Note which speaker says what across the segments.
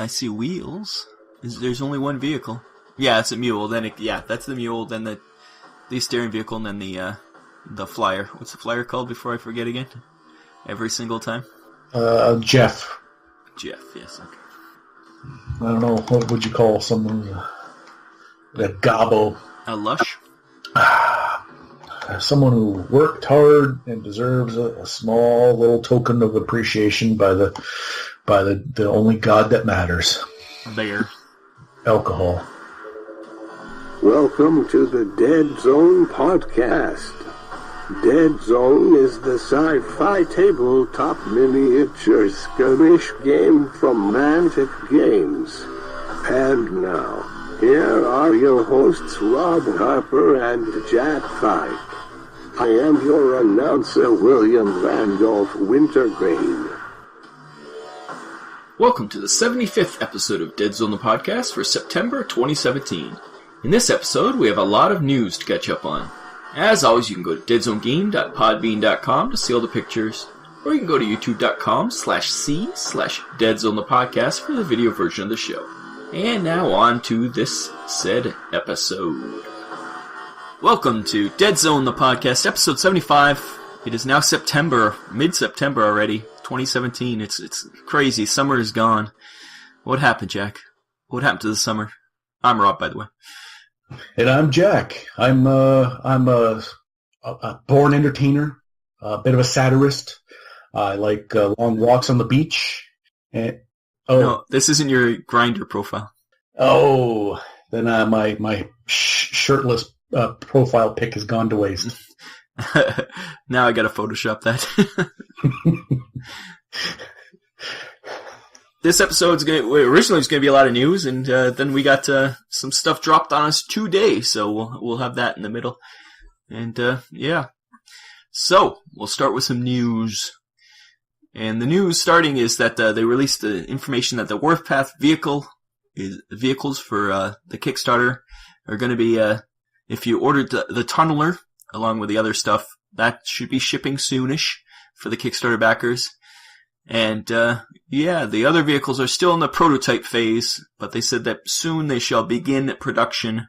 Speaker 1: I see wheels. There's only one vehicle. Yeah, it's a mule. Then that's the mule. Then the steering vehicle, and then the flyer. What's the flyer called before I forget again? Every single time.
Speaker 2: Jeff.
Speaker 1: Jeff. Yes. Okay.
Speaker 2: I don't know. What would you call someone? A gobbo.
Speaker 1: A lush.
Speaker 2: Someone who worked hard and deserves a small little token of appreciation by the only God that matters.
Speaker 1: Bear.
Speaker 2: Alcohol.
Speaker 3: Welcome to the Deadzone Podcast. Deadzone is the sci-fi tabletop miniature skirmish game from Mantic Games. And now, here are your hosts Rob Harper and Jack Fike. I am your announcer, William Randolph Wintergreen.
Speaker 1: Welcome to the 75th episode of Deadzone the Podcast for September 2017. In this episode, we have a lot of news to catch up on. As always, you can go to deadzonegame.podbean.com to see all the pictures, or you can go to youtube.com/c/Deadzone the Podcast for the video version of the show. And now on to this said episode. Welcome to Deadzone the Podcast, episode 75. It is now September, mid-September already, 2017. It's crazy. Summer is gone. What happened, Jack? What happened to the summer? I'm Rob, by the way.
Speaker 2: And I'm Jack. I'm a born entertainer, a bit of a satirist. I like long walks on the beach.
Speaker 1: No, this isn't your Grindr profile.
Speaker 2: Oh, then my shirtless profile pic has gone to waste.
Speaker 1: Now I gotta Photoshop that. This episode's originally was gonna be a lot of news, and then we got some stuff dropped on us today, so we'll have that in the middle. And yeah, so we'll start with some news. And the news starting is that they released the information that the Warpath vehicles for the Kickstarter are going to be, if you ordered the Tunneler along with the other stuff, that should be shipping soonish for the Kickstarter backers. And yeah, the other vehicles are still in the prototype phase, but they said that soon they shall begin production.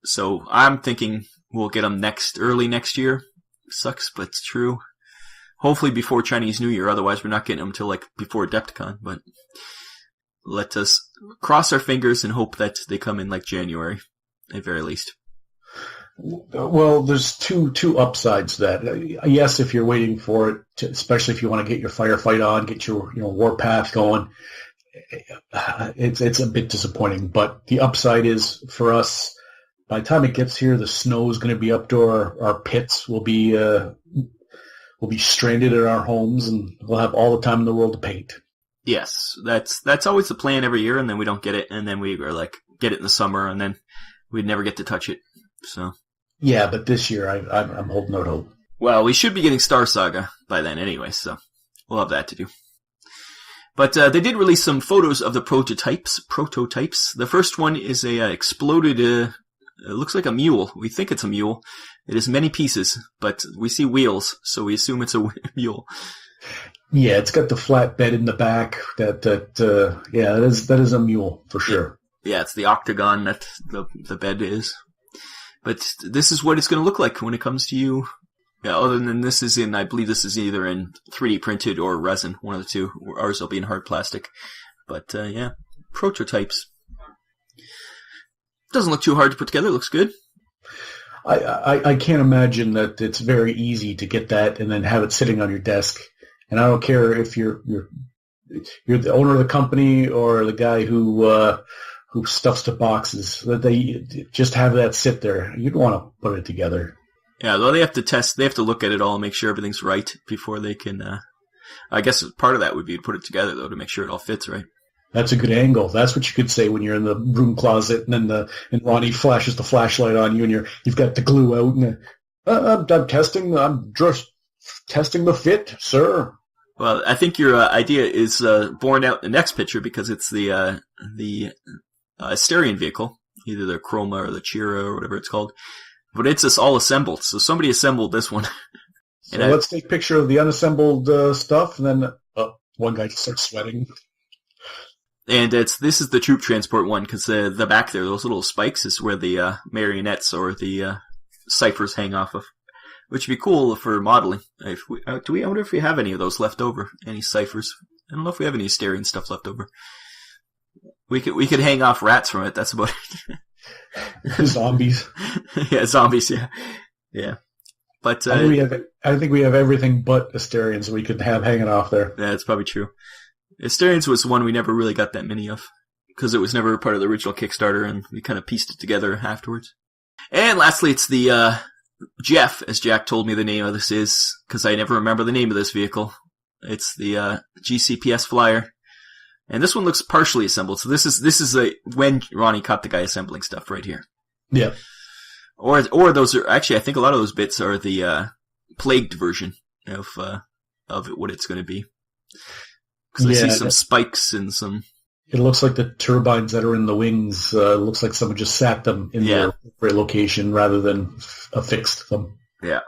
Speaker 1: So I'm thinking we'll get them early next year. Sucks, but it's true. Hopefully before Chinese New Year, otherwise we're not getting them until before Adepticon, but let us cross our fingers and hope that they come in January, at very least.
Speaker 2: Well, there's two upsides to that. Yes, if you're waiting for it, especially if you want to get your firefight on, get your Warpath going, it's a bit disappointing. But the upside is for us, by the time it gets here, the snow is going to be up to our pits. We'll be stranded in our homes, and we'll have all the time in the world to paint.
Speaker 1: Yes, that's always the plan every year, and then we don't get it, and then we are get it in the summer, and then we'd never get to touch it. So
Speaker 2: yeah, but this year I'm holding out hope.
Speaker 1: Well, we should be getting Star Saga by then anyway, so we'll have that to do. But they did release some photos of the prototypes. The first one is a exploded. It looks like a mule. We think it's a mule. It is many pieces, but we see wheels, so we assume it's a mule.
Speaker 2: Yeah, it's got the flat bed in the back. That is a mule for sure.
Speaker 1: Yeah, it's the octagon that the bed is. But this is what it's going to look like when it comes to you. Yeah, other than this is I believe this is either in 3D printed or resin, one of the two. Ours will be in hard plastic. But yeah, prototypes. Doesn't look too hard to put together. It looks good.
Speaker 2: I can't imagine that it's very easy to get that and then have it sitting on your desk. And I don't care if you're the owner of the company or the guy who stuffs the boxes. That they just have that sit there. You'd want to put it together.
Speaker 1: Yeah, though they have to test. They have to look at it all and make sure everything's right before they can. I guess part of that would be to put it together though to make sure it all fits right.
Speaker 2: That's a good angle. That's what you could say when you're in the broom closet, and then Ronnie flashes the flashlight on you, and you've got the glue out. And I'm testing. I'm just testing the fit, sir.
Speaker 1: Well, I think your idea is borne out in the next picture because it's the Asterion vehicle, either the Chroma or the Chira or whatever it's called. But it's just all assembled, so somebody assembled this one.
Speaker 2: So let's take a picture of the unassembled stuff, and then one guy starts sweating.
Speaker 1: And this is the troop transport one, because the back there, those little spikes, is where the marionettes or the ciphers hang off of, which would be cool for modeling. I wonder if we have any of those left over, any ciphers. I don't know if we have any Asterion stuff left over. We could hang off rats from it. That's about it.
Speaker 2: Zombies.
Speaker 1: Yeah, zombies. Yeah. But
Speaker 2: I think we have everything but Asterions we could have hanging off there.
Speaker 1: Yeah, that's probably true. Asterions was one we never really got that many of, because it was never part of the original Kickstarter, and we kind of pieced it together afterwards. And lastly, it's the Jeff, as Jack told me the name of this is, because I never remember the name of this vehicle. It's the GCPS flyer. And this one looks partially assembled. So this is when Ronnie caught the guy assembling stuff right here.
Speaker 2: Yeah.
Speaker 1: Or those are actually, I think a lot of those bits are the plagued version of what it's going to be. Because I see some spikes and some.
Speaker 2: It looks like the turbines that are in the wings. Looks like someone just sat them in their location rather than affixed them.
Speaker 1: Yeah,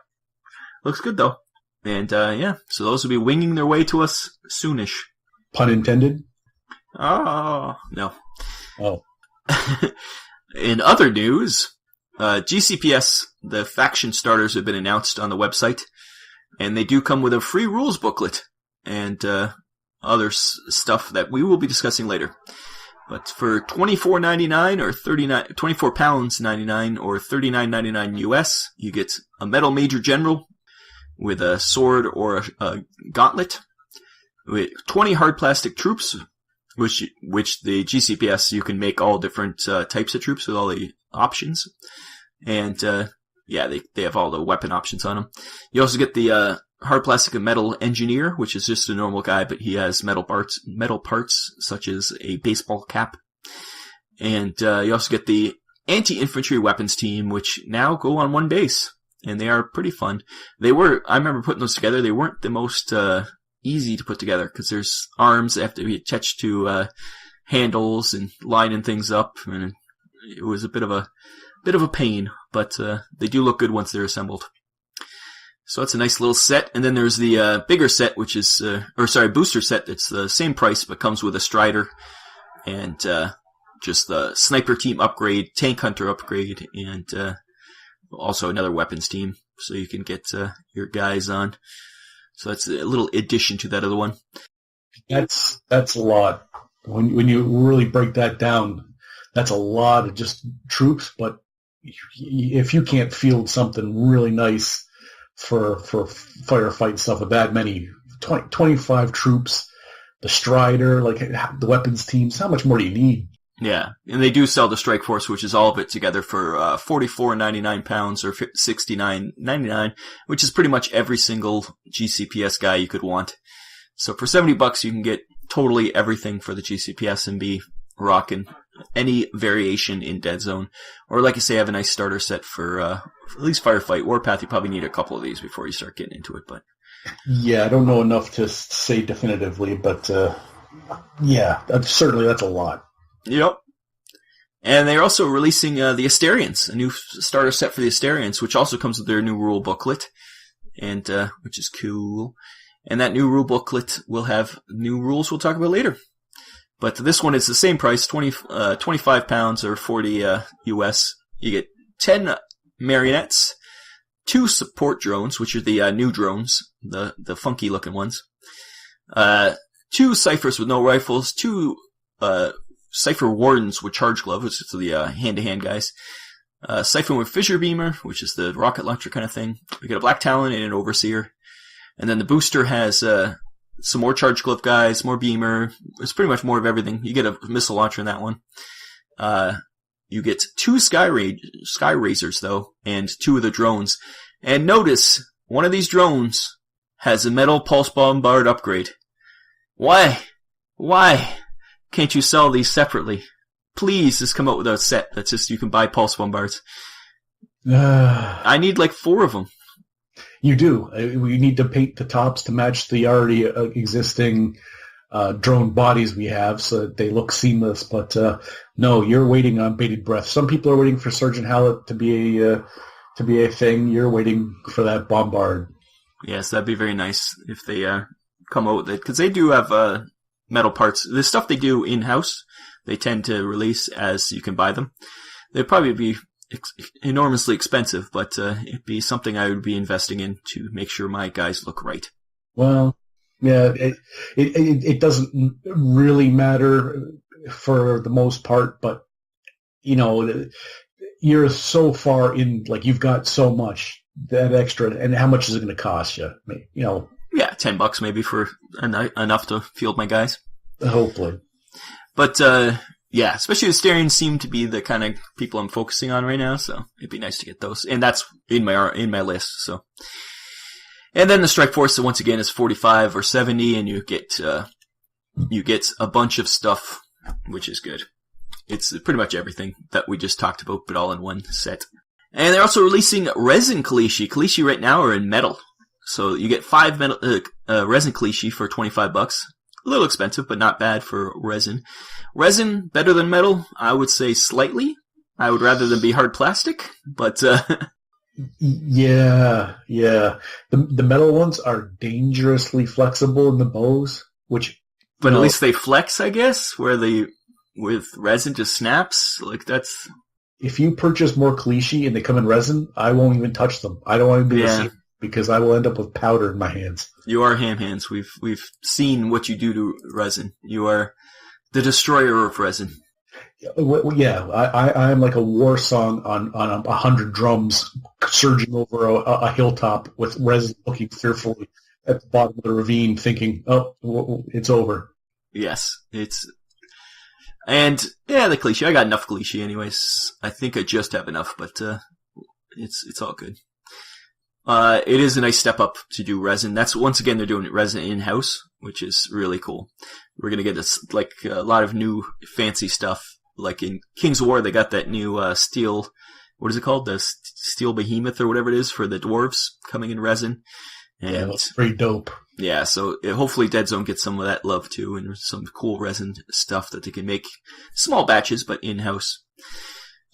Speaker 1: looks good though. And so those will be winging their way to us soonish.
Speaker 2: Pun intended.
Speaker 1: Oh no.
Speaker 2: Oh.
Speaker 1: In other news, GCPS, the faction starters have been announced on the website, and they do come with a free rules booklet and other stuff that we will be discussing later. But for $24.99 or £24.99 or $39.99 US, you get a metal major general with a sword or a gauntlet, with 20 hard plastic troops, which the GCPS, you can make all different types of troops with all the options. And they have all the weapon options on them. You also get the hard plastic and metal engineer, which is just a normal guy, but he has metal parts such as a baseball cap. And you also get the Anti-Infantry weapons team, which now go on one base, and they are pretty fun. I remember putting those together. They weren't the most easy to put together, because there's arms that have to be attached to handles and lining things up, and it was a bit of a pain, but they do look good once they're assembled. So that's a nice little set. And then there's the bigger set, which is, booster set. It's the same price, but comes with a Strider and just the Sniper Team upgrade, Tank Hunter upgrade, and also another weapons team, so you can get your guys on. So that's a little addition to that other one.
Speaker 2: That's a lot. When you really break that down, that's a lot of just troops. But if you can't field something really nice for firefight stuff with that many, 25 troops, the Strider, like the weapons teams, how much more do you need?
Speaker 1: Yeah, and they do sell the Strike Force, which is all of it together for £44.99 or $69.99, which is pretty much every single GCPS guy you could want. So for $70, you can get totally everything for the GCPS and be rocking any variation in Deadzone. Or like I say, have a nice starter set for at least Firefight. Warpath, you probably need a couple of these before you start getting into it. But
Speaker 2: yeah, I don't know enough to say definitively, but certainly that's a lot.
Speaker 1: Yep. And they're also releasing the Asterions, a new starter set for the Asterions, which also comes with their new rule booklet, and which is cool. And that new rule booklet will have new rules we'll talk about later. But this one is the same price, £25 or 40 US. You get 10 marionettes, 2 support drones, which are the new drones, the funky looking ones, 2 ciphers with no rifles, 2 Cypher Wardens with Charge Glove, which is the hand-to-hand guys. Siphon with Fissure Beamer, which is the rocket launcher kind of thing. We get a Black Talon and an Overseer. And then the booster has some more Charge Glove guys, more Beamer. It's pretty much more of everything. You get a missile launcher in that one. You get 2 Sky Razors, though, and 2 of the drones. And notice, one of these drones has a metal pulse bombard upgrade. Why? Can't you sell these separately? Please just come out with a set that's just you can buy pulse bombards. I need like 4 of them.
Speaker 2: You do. We need to paint the tops to match the already existing drone bodies we have so that they look seamless. But no, you're waiting on bated breath. Some people are waiting for Sergeant Hallett to be a thing. You're waiting for that bombard.
Speaker 1: Yes, that'd be very nice if they come out with it, because they do have metal parts. The stuff they do in-house, they tend to release as you can buy them. They'd probably be enormously expensive, but it'd be something I would be investing in to make sure my guys look right.
Speaker 2: Well, yeah, it doesn't really matter for the most part, but, you know, you're so far in, like, you've got so much, that extra, and how much is it going to cost you? You know.
Speaker 1: Yeah, $10 maybe for enough to field my guys.
Speaker 2: Hopefully.
Speaker 1: But, yeah, especially the Asterians seem to be the kind of people I'm focusing on right now, so it'd be nice to get those. And that's in my list, so. And then the Strike Force, so once again, is 45 or 70, and you get a bunch of stuff, which is good. It's pretty much everything that we just talked about, but all in one set. And they're also releasing resin Kalishi. Kalishi right now are in metal. So you get 5 metal, resin Kalishi for $25. A little expensive, but not bad for resin. Resin, better than metal? I would say slightly. I would rather than be hard plastic, but...
Speaker 2: Yeah. The metal ones are dangerously flexible in the bows, which...
Speaker 1: But at least they flex, I guess, where with resin just snaps. Like, that's...
Speaker 2: If you purchase more Kalishi and they come in resin, I won't even touch them. I don't want to be the same, because I will end up with powder in my hands.
Speaker 1: You are ham hands. We've seen what you do to resin. You are the destroyer of resin.
Speaker 2: Yeah, I am like a war song on 100 drums surging over a hilltop with resin looking fearfully at the bottom of the ravine, thinking, "Oh, it's over."
Speaker 1: Yes, and yeah, the Kalishi. I got enough Kalishi, anyways. I think I just have enough, but it's all good. It is a nice step up to do resin. That's once again they're doing resin in-house, which is really cool. We're gonna get a lot of new fancy stuff. Like in King's War, they got that new steel. What is it called? The steel behemoth or whatever it is for the dwarves coming in resin. And
Speaker 2: yeah, that's pretty dope.
Speaker 1: Yeah, so hopefully Deadzone gets some of that love too, and some cool resin stuff that they can make small batches, but in-house.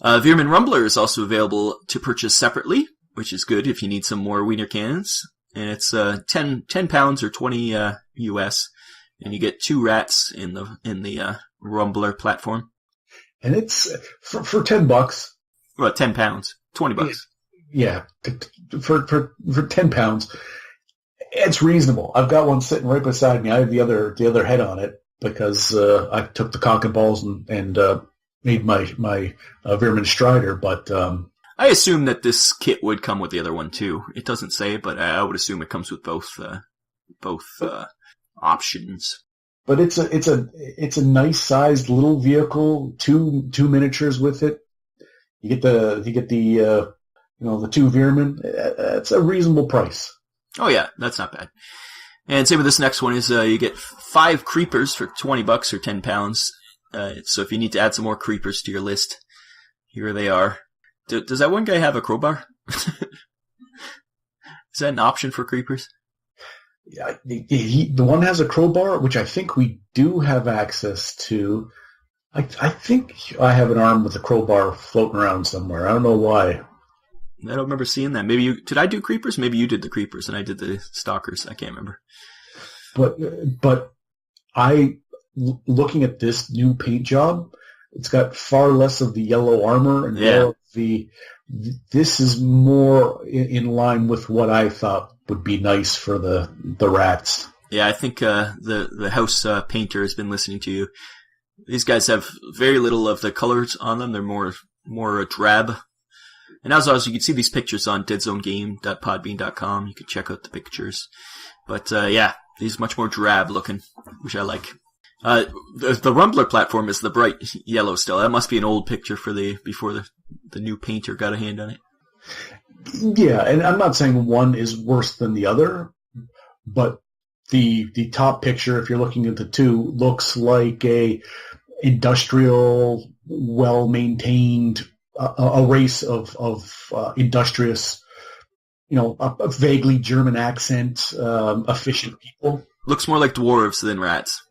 Speaker 1: Veerman Rumbler is also available to purchase separately, which is good if you need some more wiener cannons. And it's 10 pounds or 20 US, and you get 2 rats in the Rumbler platform.
Speaker 2: And it's for $10.
Speaker 1: Well, 10 pounds, $20.
Speaker 2: Yeah, for 10 pounds, it's reasonable. I've got one sitting right beside me. I have the other head on it because I took the cock and balls and made my Veerman Strider. But
Speaker 1: I assume that this kit would come with the other one too. It doesn't say, but I would assume it comes with both options. But
Speaker 2: it's a nice sized little vehicle. Two miniatures with it. You get the 2 Veermen. It's a reasonable price.
Speaker 1: Oh yeah, that's not bad. And same with this next one is you get 5 creepers for $20 or 10 pounds. So if you need to add some more creepers to your list, here they are. Does that one guy have a crowbar? Is that an option for creepers?
Speaker 2: Yeah, the one has a crowbar, which I think we do have access to. I think I have an arm with a crowbar floating around somewhere. I don't know why.
Speaker 1: I don't remember seeing that. Maybe did I do creepers? Maybe you did the creepers and I did the stalkers. I can't remember.
Speaker 2: But looking at this new paint job, it's got far less of the yellow armor and more of this is more in line with what I thought would be nice for the rats. Yeah,
Speaker 1: I think the house painter has been listening to you. These guys have very little of the colors on them. They're more drab. And as always, you can see these pictures on deadzonegame.podbean.com. You can check out the pictures. But these much more drab looking, which I like. The Rumbler platform is the bright yellow still. That must be an old picture before the new painter got a hand on it.
Speaker 2: Yeah, and I'm not saying one is worse than the other, but the top picture, if you're looking at the two, looks like a industrial, well-maintained a race of industrious, a vaguely German accent, efficient people.
Speaker 1: Looks more like dwarves than rats.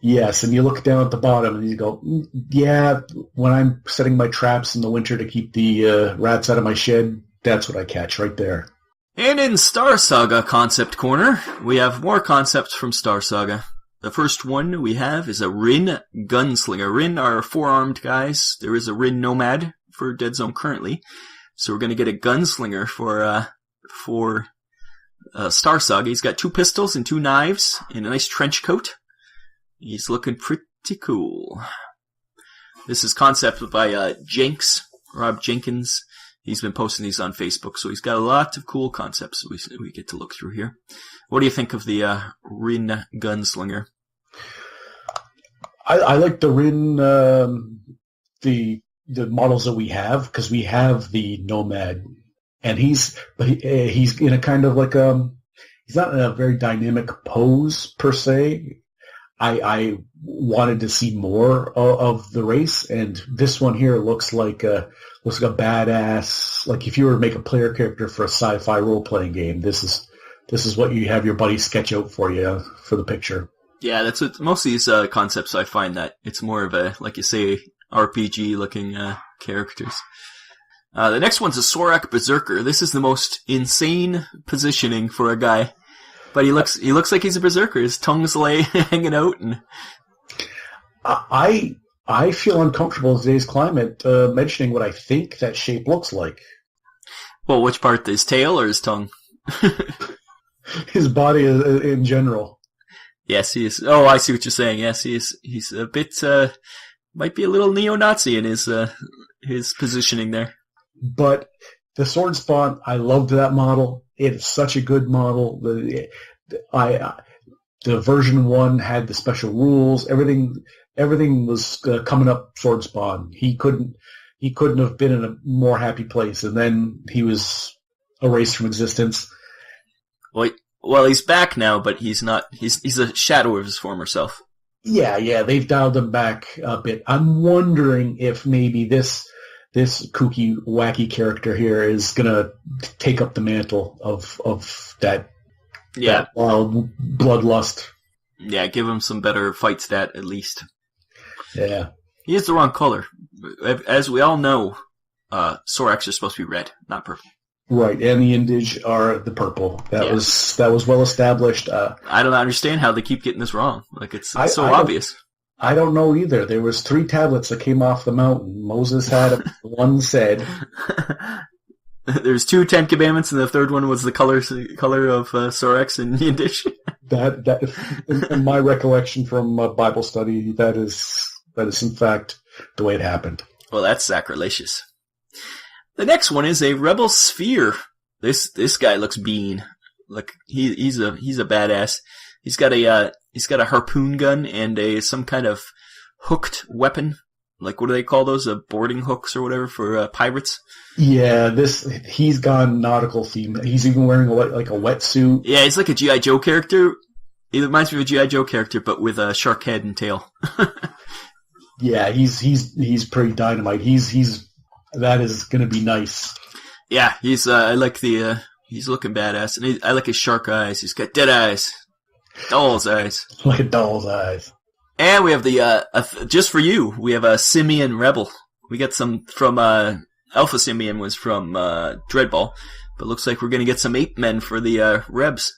Speaker 2: Yes, and you look down at the bottom and you go, yeah, when I'm setting my traps in the winter to keep the rats out of my shed, that's what I catch right there. And
Speaker 1: in Star Saga Concept Corner, we have more concepts from Star Saga. The first one we have is a Rin Gunslinger. Rin are 4-armed guys. There is a Rin Nomad for Deadzone currently. So we're going to get a Gunslinger for Star Saga. He's got 2 pistols and 2 knives and a nice trench coat. He's looking pretty cool. This is concept by Jenks, Rob Jenkins. He's been posting these on Facebook, so he's got a lot of cool concepts we get to look through here. What do you think of the Rin Gunslinger?
Speaker 2: I like the Rin, the models that we have, because we have the Nomad, and he's in a kind of like he's not in a very dynamic pose per se. I wanted to see more of the race, and this one here looks like a badass. Like if you were to make a player character for a sci-fi role-playing game, this is what you have your buddy sketch out for you for the picture.
Speaker 1: Yeah, that's what most of these concepts. I find that it's more of a, like you say, RPG-looking characters. The next one's a Sorak Berserker. This is the most insane positioning for a guy. But he looks like he's a berserker. His tongue's hanging out, and
Speaker 2: I feel uncomfortable in today's climate mentioning what I think that shape looks like.
Speaker 1: Well, which part? His tail or his tongue?
Speaker 2: His body in general.
Speaker 1: Yes, he is. Oh, I see what you're saying. Yes, he is. He's a bit might be a little neo-Nazi in his positioning there.
Speaker 2: But the Sword Spawn, I loved that model. It's such a good model. The version 1 had the special rules. Everything was coming up Sword Spawn. He couldn't have been in a more happy place. And then he was erased from existence.
Speaker 1: Well, he's back now, but he's not. He's a shadow of his former self.
Speaker 2: Yeah, they've dialed him back a bit. I'm wondering if maybe this kooky, wacky character here is gonna take up the mantle of that wild bloodlust.
Speaker 1: Yeah, give him some better fight stat at least.
Speaker 2: Yeah,
Speaker 1: he is the wrong color. As we all know, Soraks are supposed to be red, not purple.
Speaker 2: Right, and the Indige are the purple. That was well established.
Speaker 1: I don't understand how they keep getting this wrong. Like it's so obvious.
Speaker 2: I don't know either. There was 3 tablets that came off the mountain. Moses had one said.
Speaker 1: There's 2 Ten Commandments, and the third one was the color of Soraks and Yiddish.
Speaker 2: That in my recollection from Bible study, that is in fact the way it happened.
Speaker 1: Well, that's sacrilegious. The next one is a Rebel Sphere. This guy looks bean. Like he's a badass. He's got a harpoon gun and some kind of hooked weapon. Like, what do they call those? Boarding hooks or whatever for pirates?
Speaker 2: Yeah, he's gone nautical theme. He's even wearing a wetsuit.
Speaker 1: Yeah, he's like a G.I. Joe character. He reminds me of a G.I. Joe character, but with a shark head and tail.
Speaker 2: Yeah, he's pretty dynamite. That is going to be nice.
Speaker 1: Yeah, I like he's looking badass, and I like his shark eyes. He's got dead eyes. Doll's eyes.
Speaker 2: Like a doll's eyes.
Speaker 1: And we have just for you, we have a Simian Rebel. We got some from, Alpha Simian was from, Dreadball. But looks like we're gonna get some ape men for the, Rebs.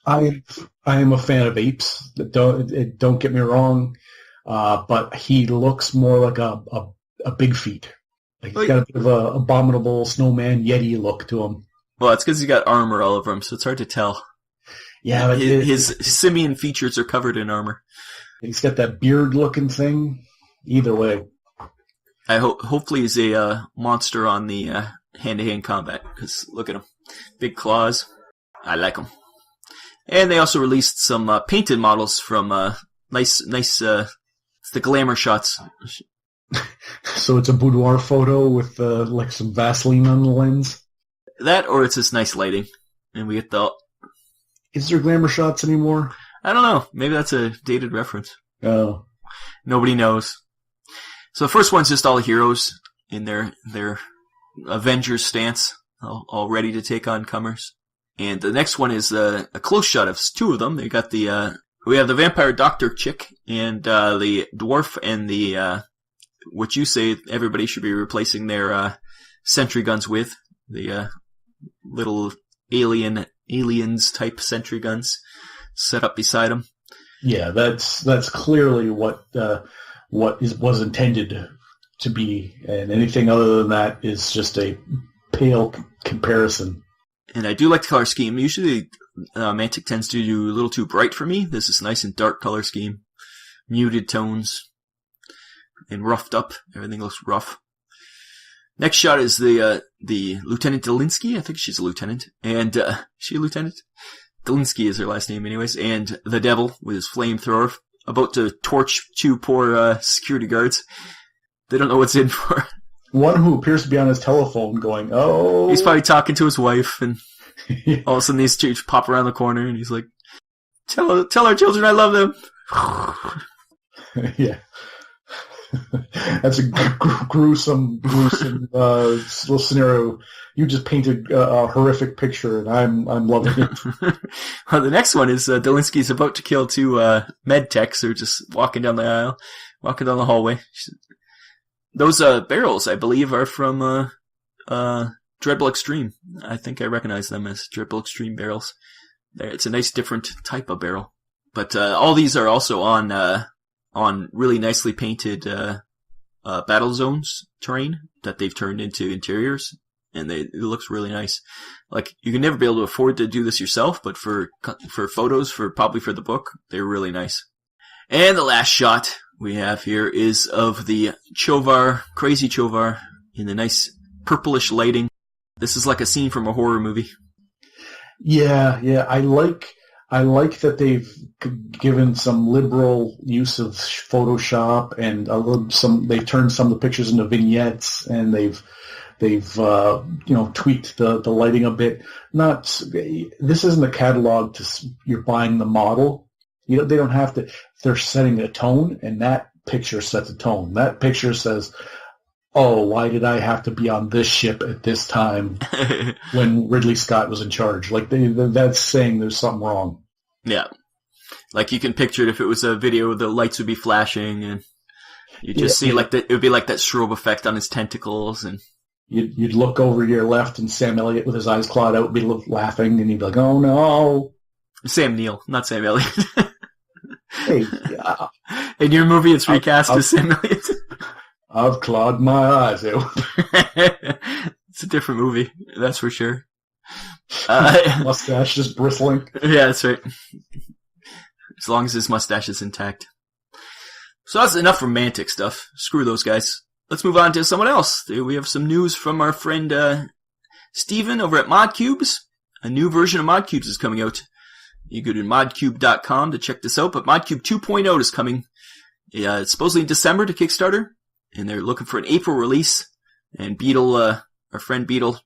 Speaker 2: I am a fan of apes. Don't get me wrong. But he looks more like a big feet. Like he's got a bit of a abominable snowman Yeti look to him.
Speaker 1: Well, it's because he's got armor all over him, so it's hard to tell.
Speaker 2: Yeah, but
Speaker 1: his simian features are covered in armor.
Speaker 2: He's got that beard-looking thing. Either way,
Speaker 1: hopefully he's a monster on the hand-to-hand combat. Because look at him, big claws. I like him. And they also released some painted models from nice. It's the glamour shots.
Speaker 2: So it's a boudoir photo with like some Vaseline on the lens.
Speaker 1: That, or it's just nice lighting, and we get the.
Speaker 2: Is there glamour shots anymore?
Speaker 1: I don't know. Maybe that's a dated reference.
Speaker 2: Oh.
Speaker 1: Nobody knows. So the first one's just all heroes in their Avengers stance, all ready to take on comers. And the next one is a close shot of 2 of them. They got we have the vampire doctor chick and the dwarf and the what you say everybody should be replacing their sentry guns with, the little aliens type sentry guns set up beside them.
Speaker 2: Yeah, that's clearly what was intended to be, and anything other than that is just a pale comparison.
Speaker 1: And I do like the color scheme. Usually, Mantic tends to do a little too bright for me. This is nice and dark color scheme, muted tones, and roughed up. Everything looks rough. Next shot is the Lieutenant Delinsky. I think she's a lieutenant, and she a lieutenant. Delinsky is her last name, anyways. And the Devil with his flamethrower, about to torch two poor security guards. They don't know what's in for.
Speaker 2: One who appears to be on his telephone going, oh.
Speaker 1: He's probably talking to his wife, and all of a sudden these two pop around the corner, and he's like, tell our children I love them.
Speaker 2: Yeah. That's a gruesome little scenario. You just painted a horrific picture, and I'm loving it.
Speaker 1: Well, the next one is Delinsky's about to kill two med techs who are just walking down the aisle, walking down the hallway. Those barrels, I believe, are from Dreadful Extreme. I think I recognize them as Dreadful Extreme barrels. It's a nice different type of barrel. But all these are also on really nicely painted battle zones terrain that they've turned into interiors, and it looks really nice. Like, you can never be able to afford to do this yourself, but for photos, probably for the book, they're really nice. And the last shot we have here is of the Chovar, crazy Chovar, in the nice purplish lighting. This is like a scene from a horror movie.
Speaker 2: Yeah, I like that they've given some liberal use of Photoshop, and they've turned some of the pictures into vignettes, and they've tweaked the lighting a bit. This isn't a catalog you're buying the model. They don't have to. They're setting a tone, and that picture sets a tone. That picture says, oh, why did I have to be on this ship at this time when Ridley Scott was in charge? Like, that's saying there's something wrong.
Speaker 1: Yeah. Like, you can picture it if it was a video, the lights would be flashing, and you just see it would be like that strobe effect on his tentacles, and
Speaker 2: you'd look over to your left, and Sam Elliott with his eyes clawed out would be laughing, and you'd be like, oh no.
Speaker 1: Sam Neill, not Sam Elliott.
Speaker 2: Hey,
Speaker 1: in your movie, it's recast as Sam Elliott.
Speaker 2: I've clawed my eyes out.
Speaker 1: It's a different movie, that's for sure.
Speaker 2: Mustache just bristling.
Speaker 1: Yeah, that's right. As long as his mustache is intact. So that's enough romantic stuff. Screw those guys. Let's move on to someone else. We have some news from our friend Steven over at ModCubes. A new version of ModCubes is coming out. You go to modcube.com to check this out, but ModCube 2.0 is coming. It's supposedly in December to Kickstarter, and they're looking for an April release. And Beetle, our friend Beetle,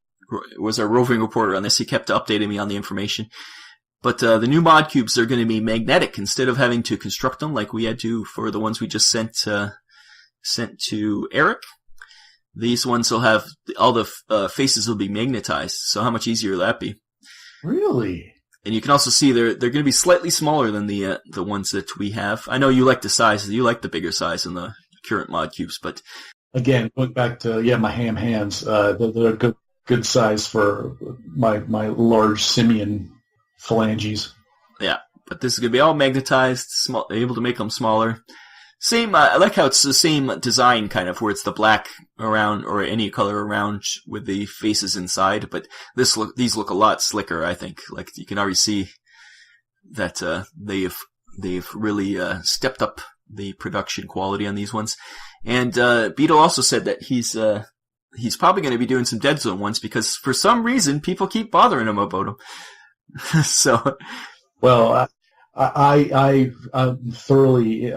Speaker 1: was our roving reporter on this. He kept updating me on the information. But the new ModCubes are going to be magnetic instead of having to construct them like we had to for the ones we just sent to Eric. These ones will have all the faces will be magnetized. So how much easier will that be?
Speaker 2: Really?
Speaker 1: And you can also see they're going to be slightly smaller than the ones that we have. I know you like the size. You like the bigger size in the current ModCubes, but
Speaker 2: again, going back to my ham hands, they're good size for my large simian phalanges.
Speaker 1: Yeah, but this is going to be all magnetized, able to make them smaller. Same, I like how it's the same design, kind of, where it's the black around, or any color around with the faces inside, but these look a lot slicker, I think. Like, you can already see that they've really stepped up the production quality on these ones. And Beetle also said that he's probably going to be doing some Deadzone ones, because for some reason people keep bothering him about them. So,
Speaker 2: well, I'm thoroughly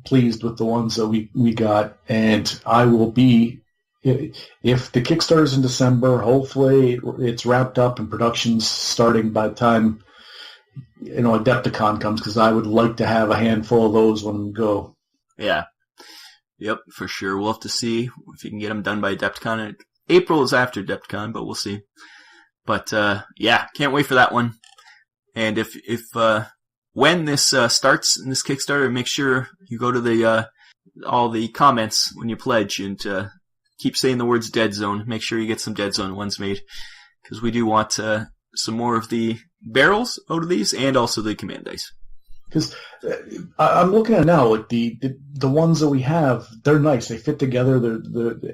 Speaker 2: pleased with the ones that we got, and I will be, if the Kickstarter's in December, hopefully it's wrapped up and production's starting by the time Adepticon comes, because I would like to have a handful of those when we go.
Speaker 1: Yeah. Yep, for sure. We'll have to see if you can get them done by Adepticon. April is after Adepticon, but we'll see. But yeah, can't wait for that one. And if when this starts in this Kickstarter, make sure you go to the all the comments when you pledge and keep saying the words Deadzone. Make sure you get some Deadzone ones made, because we do want some more of the barrels out of these, and also the command dice.
Speaker 2: Because I'm looking at it now, like the ones that we have, they're nice. They fit together.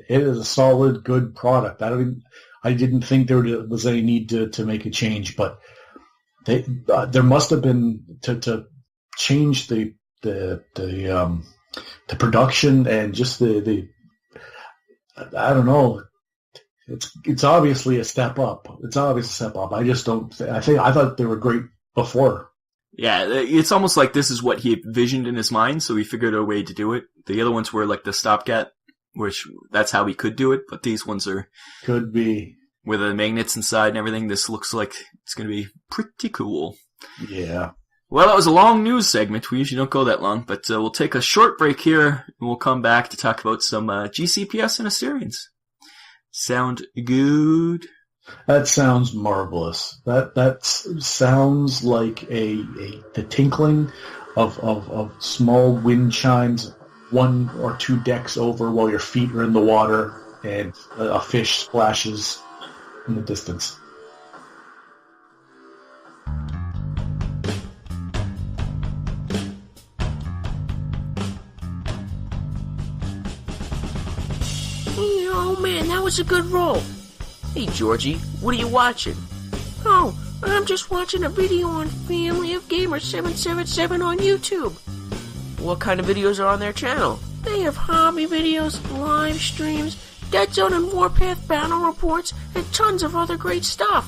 Speaker 2: It is a solid, good product. I didn't think there was any need to make a change, but there must have been to change the production and just the I don't know. It's obviously a step up. It's obviously a step up. I just don't. I thought they were great before.
Speaker 1: Yeah, it's almost like this is what he envisioned in his mind, so he figured a way to do it. The other ones were like the stopgap, which that's how he could do it, but these ones are...
Speaker 2: Could be.
Speaker 1: With the magnets inside and everything, this looks like it's going to be pretty cool.
Speaker 2: Yeah.
Speaker 1: Well, that was a long news segment. We usually don't go that long, but we'll take a short break here, and we'll come back to talk about some GCPS and Assyrians. Sound good?
Speaker 2: That sounds marvelous. That sounds like the tinkling of small wind chimes 1 or 2 decks over while your feet are in the water and a fish splashes in the distance.
Speaker 4: Oh man, that was a good roll. Hey Georgie, what are you watching? Oh, I'm just watching a video on Family of Gamers 777 on YouTube. What kind of videos are on their channel? They have hobby videos, live streams, Deadzone and Warpath battle reports, and tons of other great stuff.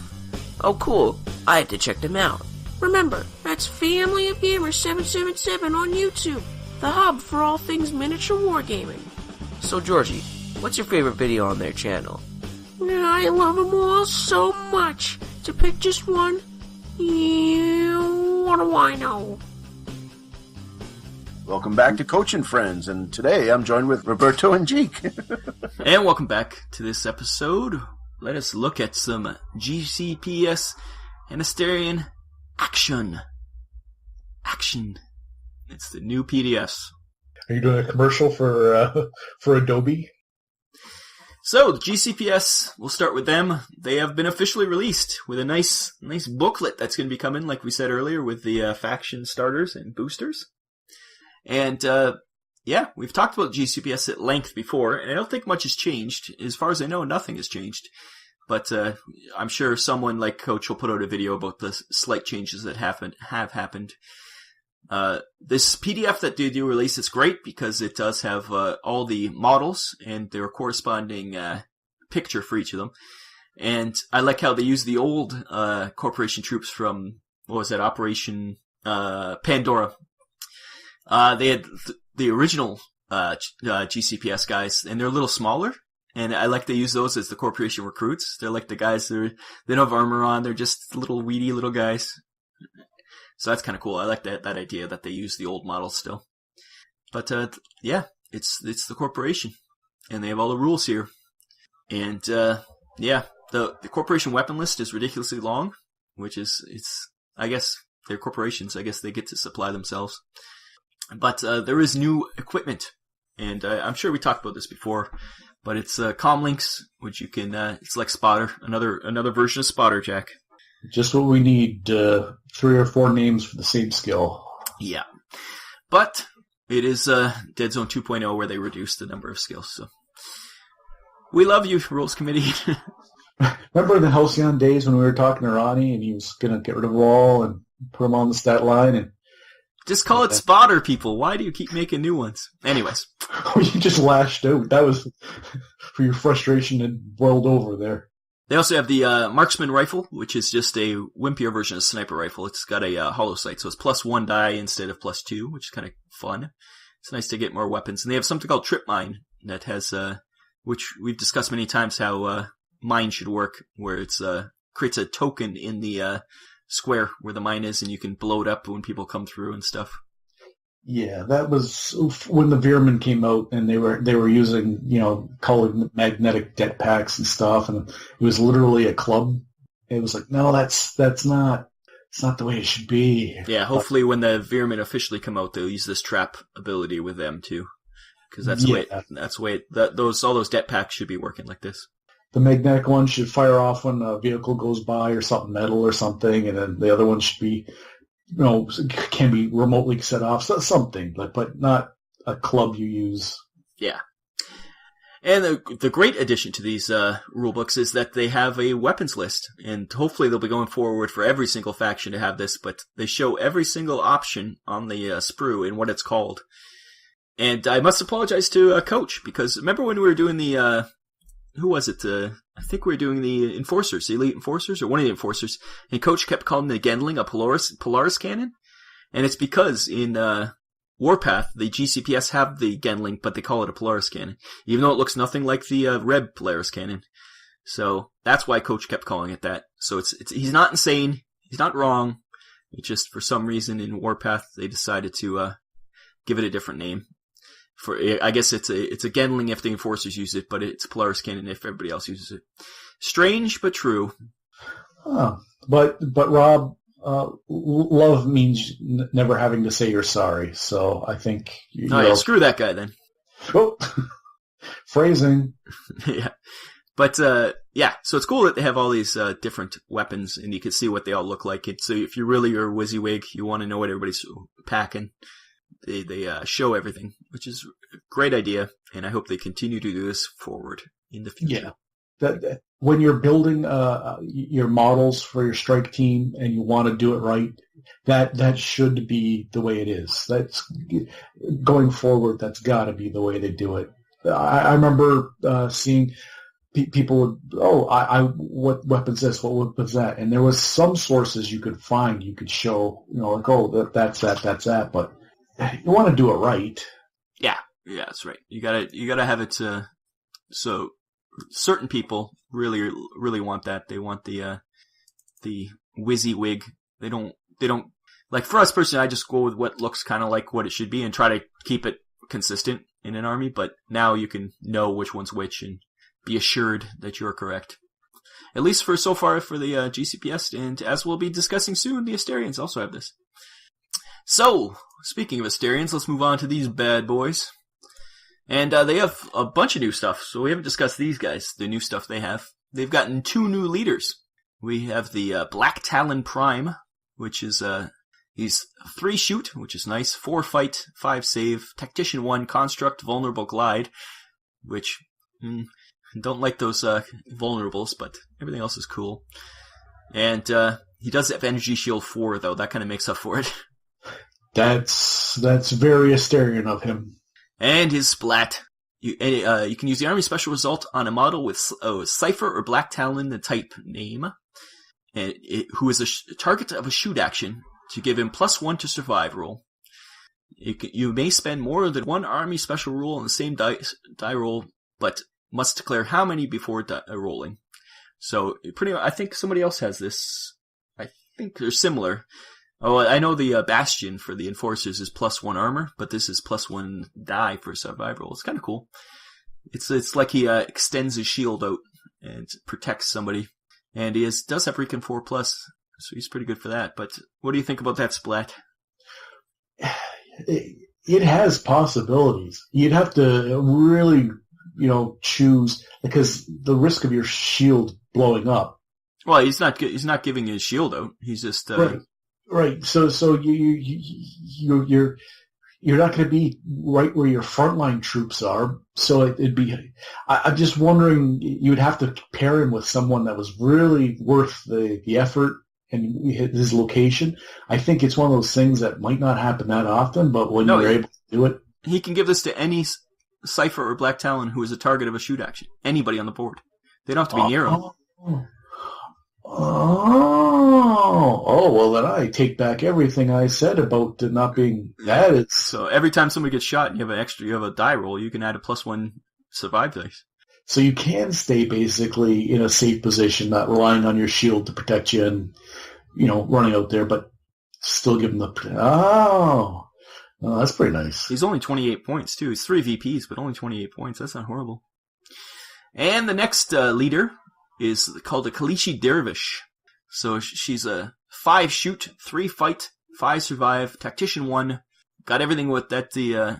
Speaker 4: Oh cool, I have to check them out. Remember, that's Family of Gamers 777 on YouTube, the hub for all things miniature wargaming. So Georgie, what's your favorite video on their channel? I love them all so much. To pick just one, what do I know?
Speaker 5: Welcome back to Coach and Friends, and today I'm joined with Roberto and Jeek.
Speaker 1: And welcome back to this episode. Let us look at some GCPS and Assyrian action. Action. It's the new PDFs.
Speaker 2: Are you doing a commercial for Adobe?
Speaker 1: So, the GCPS, we'll start with them. They have been officially released with a nice booklet that's going to be coming, like we said earlier, with the faction starters and boosters. And, we've talked about GCPS at length before, and I don't think much has changed. As far as I know, nothing has changed. But I'm sure someone like Coach will put out a video about the slight changes that have happened. This PDF that they do release is great because it does have all the models and their corresponding picture for each of them. And I like how they use the old corporation troops from, Operation Pandora. They had the original GCPS guys, and they're a little smaller. And I like they use those as the corporation recruits. They're like the guys they don't have armor on. They're just little weedy little guys. So that's kind of cool. I like that idea that they use the old models still. But it's the corporation, and they have all the rules here. And the corporation weapon list is ridiculously long, which is I guess they're corporations. I guess they get to supply themselves. But there is new equipment, and I'm sure we talked about this before. But it's comlinks, which you can. It's like Spotter, another version of Spotter, Jack.
Speaker 2: Just what we need, 3 or 4 names for the same skill.
Speaker 1: Yeah. But it is Deadzone 2.0 where they reduced the number of skills. So we love you, Rules Committee.
Speaker 2: Remember the Halcyon days when we were talking to Ronnie and he was going to get rid of them all and put them on the stat line? And
Speaker 1: just call it Spotter, people. Why do you keep making new ones? Anyways.
Speaker 2: You just lashed out. That was for your frustration had boiled over there.
Speaker 1: They also have the Marksman Rifle, which is just a wimpier version of Sniper Rifle. It's got a hollow sight, so it's +1 die instead of +2, which is kind of fun. It's nice to get more weapons. And they have something called Trip Mine that has, which we've discussed many times how mine should work, where it's creates a token in the square where the mine is, and you can blow it up when people come through and stuff.
Speaker 2: Yeah, that was when the Veermen came out, and they were using colored magnetic jetpacks and stuff, and it was literally a club. It was like, no, it's not the way it should be.
Speaker 1: Yeah, hopefully when the Veermen officially come out, they'll use this trap ability with them too, because that's the way all those jetpacks should be working like this.
Speaker 2: The magnetic one should fire off when a vehicle goes by or something metal or something, and then the other one should be can be remotely set off, so something, but not a club you use.
Speaker 1: Yeah. And the great addition to these rule books is that they have a weapons list, and hopefully they'll be going forward for every single faction to have this, but they show every single option on the sprue and what it's called. And I must apologize to Coach, because remember when we were doing the, who was it? I think we were doing the Enforcers, the Elite Enforcers, or one of the Enforcers, and Coach kept calling the Gendling a Polaris cannon, and it's because in Warpath, the GCPS have the Gendling, but they call it a Polaris cannon, even though it looks nothing like the Red Polaris cannon. So that's why Coach kept calling it that. So he's not insane, he's not wrong. It's just for some reason in Warpath they decided to give it a different name. I guess it's a Gendling if the Enforcers use it, but it's Polaris cannon if everybody else uses it. Strange but true.
Speaker 2: But Rob, love means never having to say you're sorry. So I think
Speaker 1: screw that guy then.
Speaker 2: Oh, phrasing.
Speaker 1: Yeah, but so it's cool that they have all these different weapons, and you can see what they all look like. So if you really are a WYSIWYG, you want to know what everybody's packing. They show everything, which is a great idea, and I hope they continue to do this forward in the future.
Speaker 2: Yeah, that when you're building your models for your strike team and you want to do it right, that should be the way it is. That's going forward. That's got to be the way they do it. I remember seeing people would, what weapon's this? What weapon's that? And there was some sources you could find, you could show, that's that, but you want to do it right. Yeah,
Speaker 1: that's right. You gotta have it so certain people really, really want that. They want the WYSIWYG. They don't like, for us personally, I just go with what looks kind of like what it should be and try to keep it consistent in an army, but now you can know which one's which and be assured that you're correct. At least so far for the GCPS, and as we'll be discussing soon, the Asterians also have this. So, speaking of Asterians, let's move on to these bad boys. And they have a bunch of new stuff, so we haven't discussed these guys, the new stuff they have. They've gotten 2 new leaders. We have the Black Talon Prime, which is he's 3 shoot, which is nice, 4 fight, 5 save, Tactician 1, Construct, Vulnerable Glide, which don't like those vulnerables, but everything else is cool. And he does have Energy Shield 4, though. That kind of makes up for it.
Speaker 2: That's very Asterian of him.
Speaker 1: And his splat. You can use the Army Special Result on a model with Cypher or Black Talon, the type name, and who is a target of a shoot action, to give him +1 to survive roll. You may spend more than 1 Army Special rule on the same die roll, but must declare how many before rolling. So I think somebody else has this. I think they're similar. Oh, I know the Bastion for the Enforcers is +1 armor, but this is +1 die for survival. It's kind of cool. It's like he extends his shield out and protects somebody. And he does have Recon 4+, so he's pretty good for that. But what do you think about that splat?
Speaker 2: It has possibilities. You'd have to really, choose, because the risk of your shield blowing up.
Speaker 1: Well, he's not giving his shield out. He's just
Speaker 2: Right. So you're not going to be right where your frontline troops are. So it'd be. I'm just wondering. You'd have to pair him with someone that was really worth the effort and his location. I think it's one of those things that might not happen that often, but when you're able to do it,
Speaker 1: he can give this to any Cypher or Black Talon who is a target of a shoot action. Anybody on the board. They don't have to be near him.
Speaker 2: Well, then I take back everything I said about not being that.
Speaker 1: So every time somebody gets shot and you have a die roll, you can add a +1 survive dice.
Speaker 2: So you can stay basically in a safe position, not relying on your shield to protect you and, running out there, but still give them the... that's pretty nice.
Speaker 1: He's only 28 points, too. He's 3 VPs, but only 28 points. That's not horrible. And the next leader is called a Kalishi Dervish. So she's a 5 shoot, 3 fight, 5 survive, Tactician 1. Got everything with that the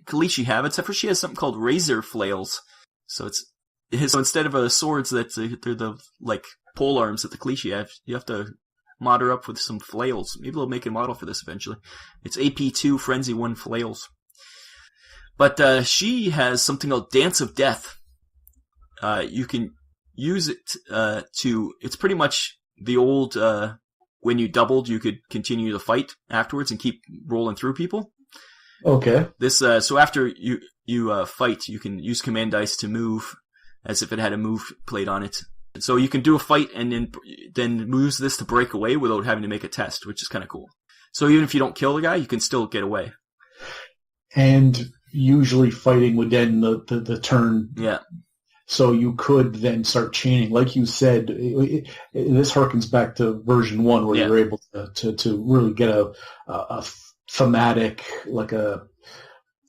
Speaker 1: Kalishi have, except for she has something called Razor Flails. So so instead of swords, they're the like pole arms that the Kalishi have. You have to modder up with some flails. Maybe they'll make a model for this eventually. It's AP2 Frenzy 1 flails. But she has something called Dance of Death. You can use it it's pretty much the old, when you doubled, you could continue the fight afterwards and keep rolling through people.
Speaker 2: Okay.
Speaker 1: This so after you fight, you can use command dice to move as if it had a move plate on it. So you can do a fight and then use this to break away without having to make a test, which is kind of cool. So even if you don't kill the guy, you can still get away. And
Speaker 2: usually fighting would end the turn.
Speaker 1: Yeah.
Speaker 2: So you could then start chaining. Like you said, this harkens back to version 1 where you were able to really get a thematic, like a...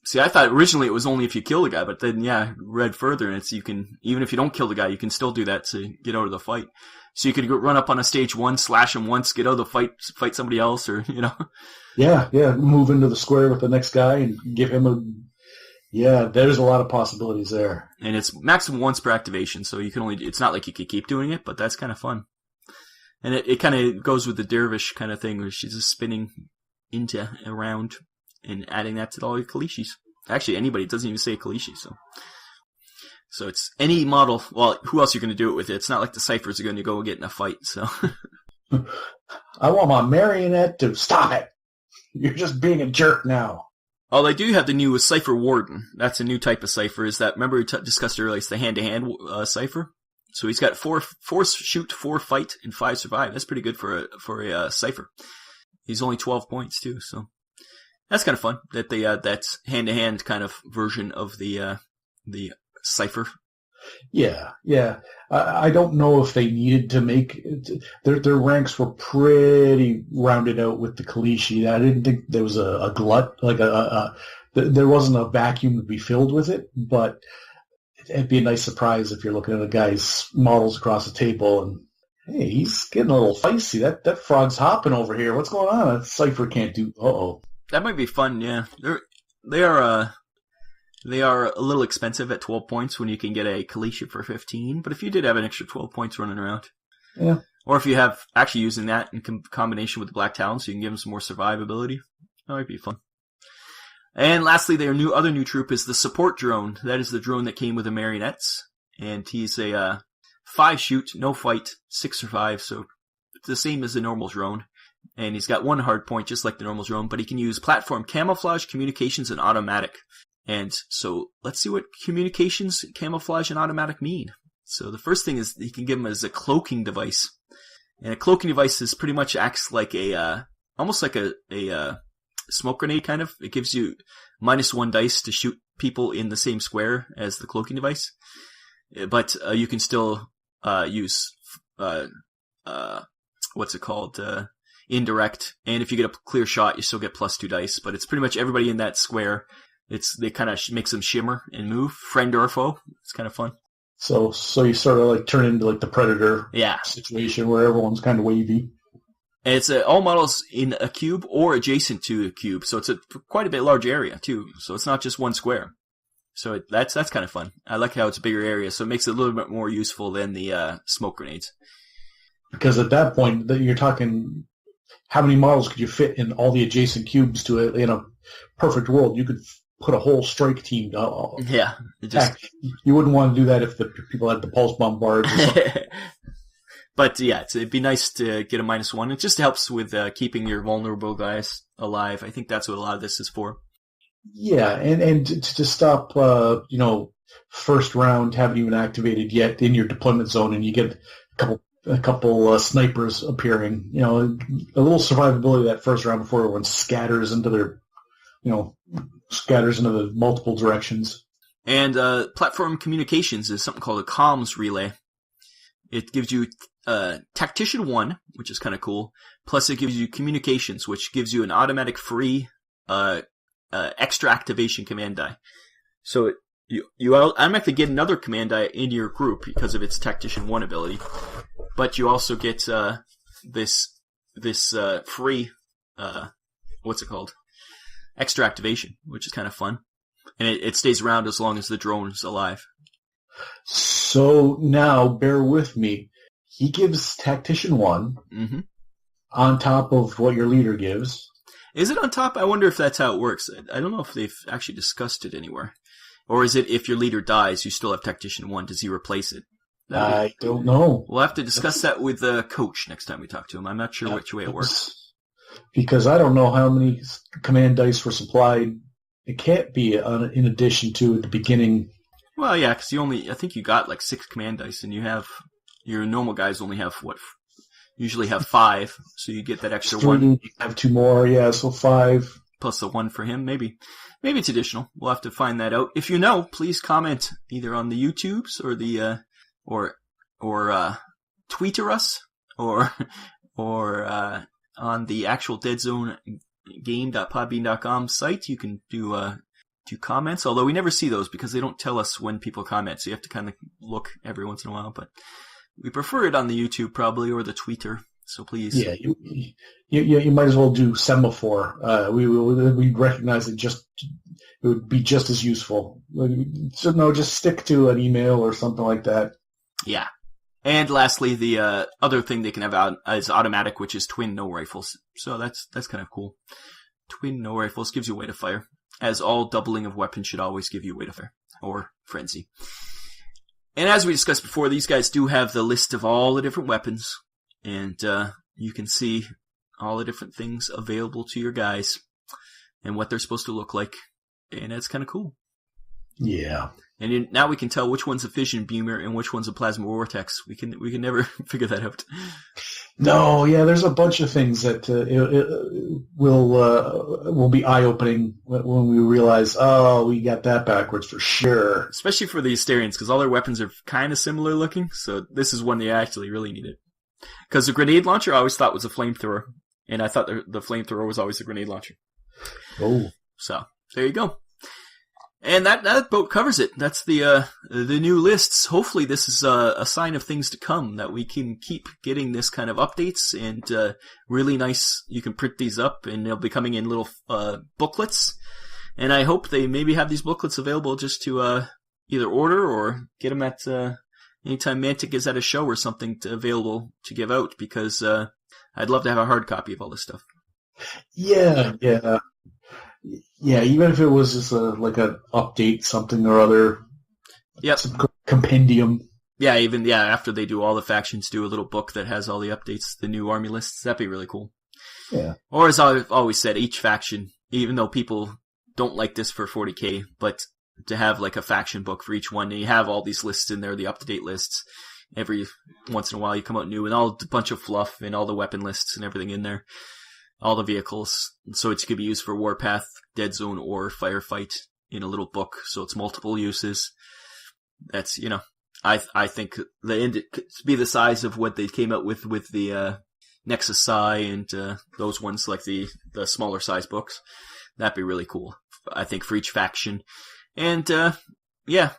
Speaker 1: See, I thought originally it was only if you kill the guy, but then, read further, and it's you can, even if you don't kill the guy, you can still do that to get out of the fight. So you could run up on a stage 1, slash him once, get out of the fight somebody else, or,
Speaker 2: Yeah, move into the square with the next guy and give him a... Yeah, there's a lot of possibilities there.
Speaker 1: And it's maximum once per activation, so you can only... It's not like you could keep doing it, but that's kind of fun. And it kind of goes with the dervish kind of thing, where she's just spinning around and adding that to all your Kalishis. Actually, anybody. It doesn't even say Kalishi, so it's any model. Well, who else are you going to do it with? It's not like the ciphers are going to go get in a fight, so...
Speaker 2: I want my marionette to stop it. You're just being a jerk now.
Speaker 1: Oh, they do have the new Cipher Warden. That's a new type of Cipher. Is that, remember we discussed earlier, it's the hand-to-hand Cipher? So he's got 4 shoot, 4 fight, and 5 survive. That's pretty good for a Cipher. He's only 12 points, too, so... That's kind of fun, that that's hand-to-hand kind of version of the Cipher.
Speaker 2: Yeah. I don't know if they needed to make... Their ranks were pretty rounded out with the Kalishi. I didn't think there was a glut, like there wasn't a vacuum to be filled with it, but it'd be a nice surprise if you're looking at a guy's models across the table and, hey, he's getting a little feisty. That frog's hopping over here. What's going on? That Cipher can't do... Uh-oh.
Speaker 1: That might be fun, yeah. They are a little expensive at 12 points when you can get a Kalishi for 15, but if you did have an extra 12 points running around.
Speaker 2: Yeah.
Speaker 1: Or if you have actually using that in combination with the Black Talon so you can give them some more survivability, that might be fun. And lastly, their other new troop is the Support Drone. That is the drone that came with the marionettes, and he's a 5 shoot, no fight, 6 survive, so it's the same as the normal drone. And he's got 1 hard point, just like the normal drone, but he can use platform, camouflage, communications, and automatic. And so let's see what communications, camouflage, and automatic mean. So the first thing is you can give him as a cloaking device. And a cloaking device is pretty much acts like almost like a smoke grenade kind of. It gives you -1 dice to shoot people in the same square as the cloaking device. But you can still use, what's it called? Indirect, and if you get a clear shot, you still get +2 dice, but it's pretty much everybody in that square. They kind of makes them shimmer and move, friend or foe. It's kind of fun.
Speaker 2: So you sort of like turn into like the Predator situation where everyone's kind of wavy.
Speaker 1: And it's all models in a cube or adjacent to a cube, so it's quite a bit large area too. So it's not just one square. So that's kind of fun. I like how it's a bigger area, so it makes it a little bit more useful than the smoke grenades.
Speaker 2: Because at that point, you're talking, how many models could you fit in all the adjacent cubes to it in a perfect world? You could put a whole strike team.
Speaker 1: Yeah.
Speaker 2: You wouldn't want to do that if the people had the pulse bombards or something.
Speaker 1: But yeah, it'd be nice to get a -1. It just helps with keeping your vulnerable guys alive. I think that's what a lot of this is for.
Speaker 2: Yeah, and to stop, first round haven't even activated yet in your deployment zone, and you get a couple snipers appearing. A little survivability that first round before everyone scatters into the multiple directions.
Speaker 1: And platform communications is something called a comms relay. It gives you Tactician 1, which is kind of cool. Plus, it gives you communications, which gives you an automatic free extra activation command die. So you automatically get another command die in your group because of its Tactician 1 ability. But you also get this free what's it called? Extra activation, which is kind of fun. And it stays around as long as the drone is alive.
Speaker 2: So now, bear with me. He gives Tactician 1.
Speaker 1: Mm-hmm.
Speaker 2: on top of what your leader gives.
Speaker 1: Is it on top? I wonder if that's how it works. I don't know if they've actually discussed it anywhere. Or is it if your leader dies, you still have Tactician 1? Does he replace it?
Speaker 2: I don't know.
Speaker 1: We'll have to discuss that with the coach next time we talk to him. I'm not sure which way it works.
Speaker 2: Because I don't know how many command dice were supplied. It can't be in addition to at the beginning.
Speaker 1: Well, yeah, because I think you got like 6 command dice, and you have, your normal guys only have, usually have 5, so you get that extra 1.
Speaker 2: You have 2 more, yeah, so 5.
Speaker 1: Plus the 1 for him, maybe. Maybe it's additional. We'll have to find that out. If you know, please comment either on the YouTubes or the, or tweeter us, or on the actual Deadzone game.podbean.com site. You can do comments, although we never see those because they don't tell us when people comment, so you have to kind of look every once in a while, but we prefer it on the YouTube probably, or the Twitter, so please.
Speaker 2: Yeah, you might as well do semaphore. We'd recognize it would be just as useful. So no, just stick to an email or something like that.
Speaker 1: Yeah. And lastly, the other thing they can have out is automatic, which is twin no rifles. So that's kind of cool. Twin no rifles gives you weight of fire, as all doubling of weapons should always give you weight of fire, or frenzy. And as we discussed before, these guys do have the list of all the different weapons, and you can see all the different things available to your guys and what they're supposed to look like, and it's kind of cool.
Speaker 2: Yeah.
Speaker 1: And now we can tell which one's a fission beamer and which one's a plasma vortex. We can never figure that out.
Speaker 2: No, yeah, there's a bunch of things that will be eye-opening when we realize, oh, we got that backwards for sure.
Speaker 1: Especially for the Asterians, because all their weapons are kind of similar looking, so this is one they actually really need it. Because the grenade launcher I always thought was a flamethrower, and I thought the flamethrower was always a grenade launcher.
Speaker 2: Oh.
Speaker 1: So, there you go. And that boat covers it. That's the new lists. Hopefully this is a sign of things to come, that we can keep getting this kind of updates, and really nice. You can print these up, and they'll be coming in little booklets. And I hope they maybe have these booklets available just to either order or get them at anytime Mantic is at a show or something available to give out, because I'd love to have a hard copy of all this stuff.
Speaker 2: Yeah. Yeah, even if it was just like an update, something or other.
Speaker 1: Yep.
Speaker 2: Some compendium.
Speaker 1: Yeah, after they do all the factions, do a little book that has all the updates, the new army lists. That'd be really cool.
Speaker 2: Yeah.
Speaker 1: Or as I've always said, each faction, even though people don't like this for 40K, but to have like a faction book for each one, and you have all these lists in there, the up-to-date lists. Every once in a while you come out new, and all a bunch of fluff, and all the weapon lists and everything in there. All the vehicles, so it could be used for Warpath, Deadzone, or Firefight in a little book, so it's multiple uses. That's, I think the end could be the size of what they came out with the Nexus Psi and those ones, like the smaller size books. That'd be really cool, I think, for each faction. And, yeah,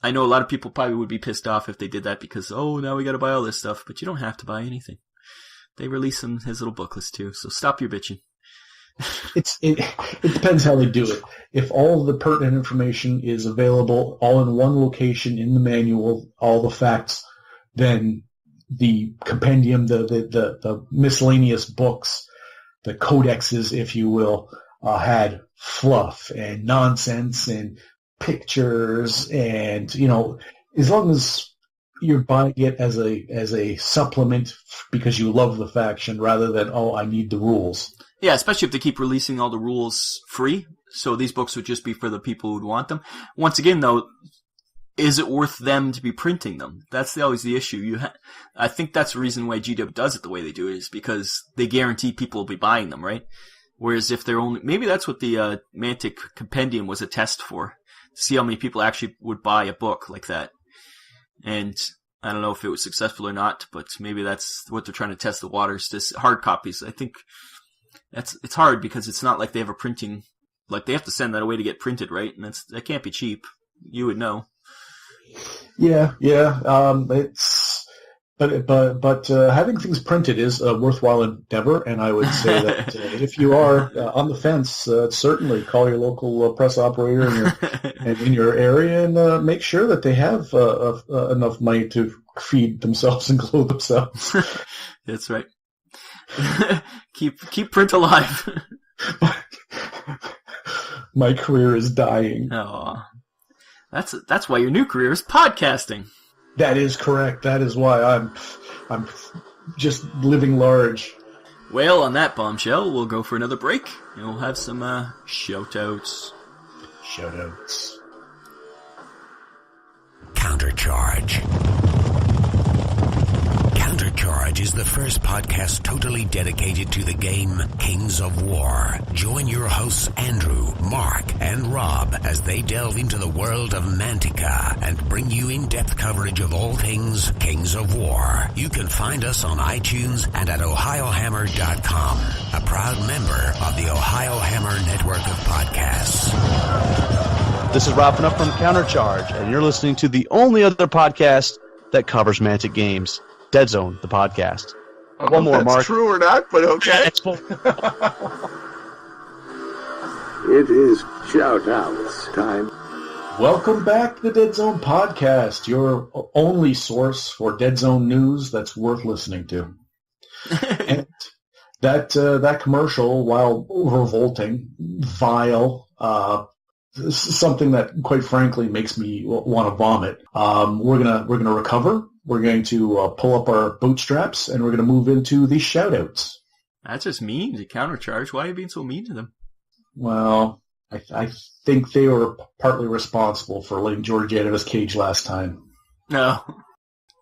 Speaker 1: I know a lot of people probably would be pissed off if they did that, because, now we gotta buy all this stuff, but you don't have to buy anything. They release them his little booklets too, so stop your bitching.
Speaker 2: It depends how they do it. If all the pertinent information is available all in one location in the manual, all the facts, then the compendium, the miscellaneous books, the codexes, if you will, had fluff and nonsense and pictures, and as long as you're buying it as a supplement because you love the faction rather than, I need the rules.
Speaker 1: Yeah, especially if they keep releasing all the rules free. So these books would just be for the people who'd want them. Once again, though, is it worth them to be printing them? That's always the issue. I think that's the reason why GW does it the way they do it, is because they guarantee people will be buying them, right? Whereas if they're only... Maybe that's what the Mantic Compendium was a test for, to see how many people actually would buy a book like that. And I don't know if it was successful or not, but maybe that's what they're trying to test the waters. This hard copies, I think it's hard because it's not like they have a printing, like they have to send that away to get printed, right? And that can't be cheap. You would know.
Speaker 2: Yeah. But having things printed is a worthwhile endeavor, and I would say that if you are on the fence, certainly call your local press operator in your area and make sure that they have enough money to feed themselves and clothe themselves.
Speaker 1: That's right. keep print alive.
Speaker 2: My career is dying.
Speaker 1: Oh, that's why your new career is podcasting.
Speaker 2: That is correct. That is why I'm just living large.
Speaker 1: Well, on that bombshell, we'll go for another break, and we'll have some shout-outs.
Speaker 2: Shout-outs.
Speaker 6: Countercharge. Countercharge is the first podcast totally dedicated to the game Kings of War. Join your hosts Andrew, Mark, and Rob as they delve into the world of Mantica and bring you in-depth coverage of all things Kings of War. You can find us on iTunes and at ohiohammer.com, a proud member of the Ohio Hammer network of podcasts.
Speaker 7: This is Rob Fnuff from Countercharge, and you're listening to the only other podcast that covers Mantic games, Deadzone the Podcast. One more, Mark.
Speaker 5: True or not, but okay.
Speaker 3: It is shout-outs time.
Speaker 2: Welcome back to the Deadzone Podcast, your only source for Deadzone news that's worth listening to. And that commercial, while revolting, vile, something that, quite frankly, makes me want to vomit. We're gonna recover. We're going to pull up our bootstraps, and we're going to move into the shoutouts.
Speaker 1: That's just mean to Countercharge. Why are you being so mean to them?
Speaker 2: Well, I think they were partly responsible for letting Georgie out of his cage last time.
Speaker 1: No.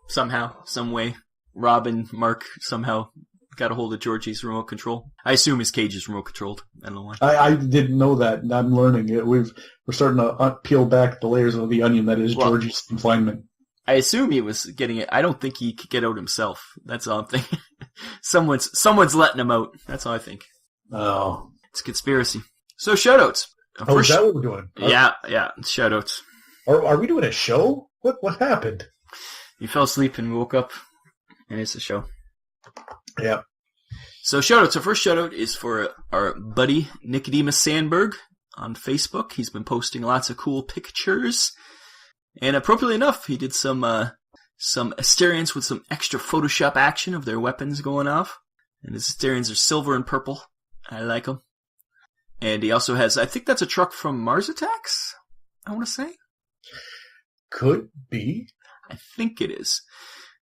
Speaker 1: Somehow, some way, Rob and Mark somehow got a hold of Georgie's remote control. I assume his cage is remote controlled. I don't know why.
Speaker 2: I didn't know that, and I'm learning it. We're starting to peel back the layers of the onion that is Georgie's confinement.
Speaker 1: I assume he was getting it. I don't think he could get out himself. That's all I'm thinking. Someone's letting him out. That's all I think.
Speaker 2: Oh.
Speaker 1: It's a conspiracy. So, shoutouts.
Speaker 2: Is that what we're doing?
Speaker 1: Yeah, shoutouts.
Speaker 2: Are we doing a show? What happened?
Speaker 1: You fell asleep and woke up, and it's a show.
Speaker 2: Yeah.
Speaker 1: So, shoutouts. Our first shoutout is for our buddy Nicodemus Sandberg on Facebook. He's been posting lots of cool pictures. And appropriately enough, he did some Asterians with some extra Photoshop action of their weapons going off. And his Asterians are silver and purple. I like them. And he also has, I think that's a truck from Mars Attacks, I want to say.
Speaker 2: Could be.
Speaker 1: I think it is.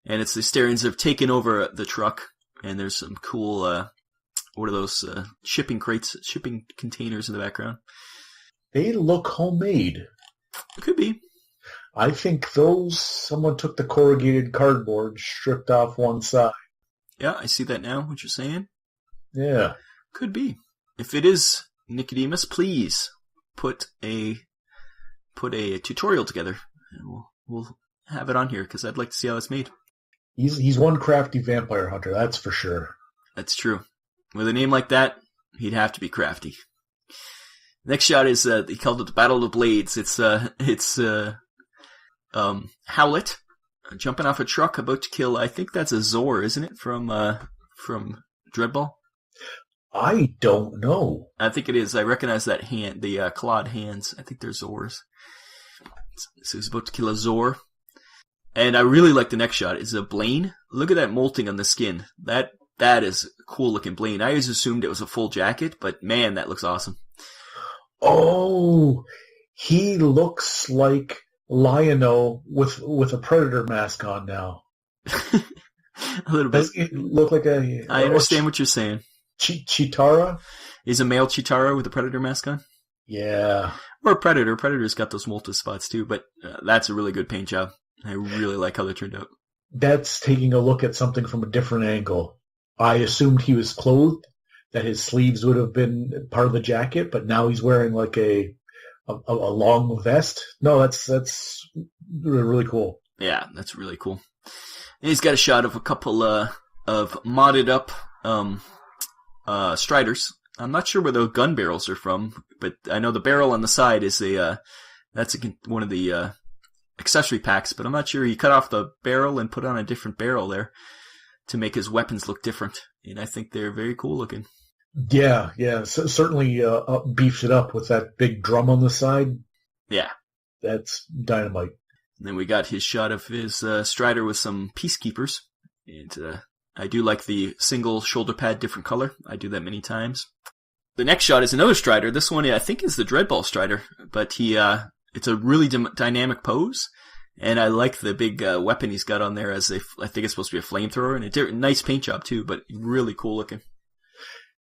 Speaker 1: And it's the Asterians that have taken over the truck. And there's some cool, what are those, shipping crates, shipping containers in the background.
Speaker 2: They look homemade.
Speaker 1: Could be.
Speaker 2: I think someone took the corrugated cardboard, stripped off one side.
Speaker 1: Yeah, I see that now, what you're saying.
Speaker 2: Yeah.
Speaker 1: Could be. If it is Nicodemus, please put a tutorial together. And we'll have it on here, because I'd like to see how it's made.
Speaker 2: He's one crafty vampire hunter, that's for sure. That's
Speaker 1: true. With a name like that, he'd have to be crafty. Next shot is, he called it the Battle of the Blades. It's Howlett, jumping off a truck, about to kill, I think that's a Zor, isn't it, from Dreadball?
Speaker 2: I don't know.
Speaker 1: I think it is. I recognize that hand, the clawed hands. I think they're Zors. So he's about to kill a Zor. And I really like the next shot. It's a Blaine. Look at that molting on the skin. That is a cool looking Blaine. I always assumed it was a full jacket, but man, that looks awesome.
Speaker 2: Oh, he looks like Lion-O with a Predator mask on now.
Speaker 1: A little bit.
Speaker 2: Doesn't it look like a...
Speaker 1: I understand what you're saying.
Speaker 2: Chitara?
Speaker 1: Is a male Chitara with a Predator mask on?
Speaker 2: Yeah.
Speaker 1: Or a Predator. Predator's got those molted spots too, but that's a really good paint job. I really like how they turned out.
Speaker 2: That's taking a look at something from a different angle. I assumed he was clothed, that his sleeves would have been part of the jacket, but now he's wearing like a long vest. No, that's really cool.
Speaker 1: Yeah, that's really cool. And he's got a shot of a couple of modded up Striders. I'm not sure where the gun barrels are from, but I know the barrel on the side is one of the accessory packs, but I'm not sure. He cut off the barrel and put on a different barrel there to make his weapons look different, and I think they're very cool looking.
Speaker 2: Yeah, certainly beefs it up with that big drum on the side.
Speaker 1: Yeah.
Speaker 2: That's dynamite.
Speaker 1: And then we got his shot of his Strider with some Peacekeepers, and I do like the single shoulder pad, different color. I do that many times. The next shot is another Strider. This one, I think, is the Dreadball Strider, but it's a really dynamic pose, and I like the big weapon he's got on there I think it's supposed to be a flamethrower, and a nice paint job too, but really cool looking.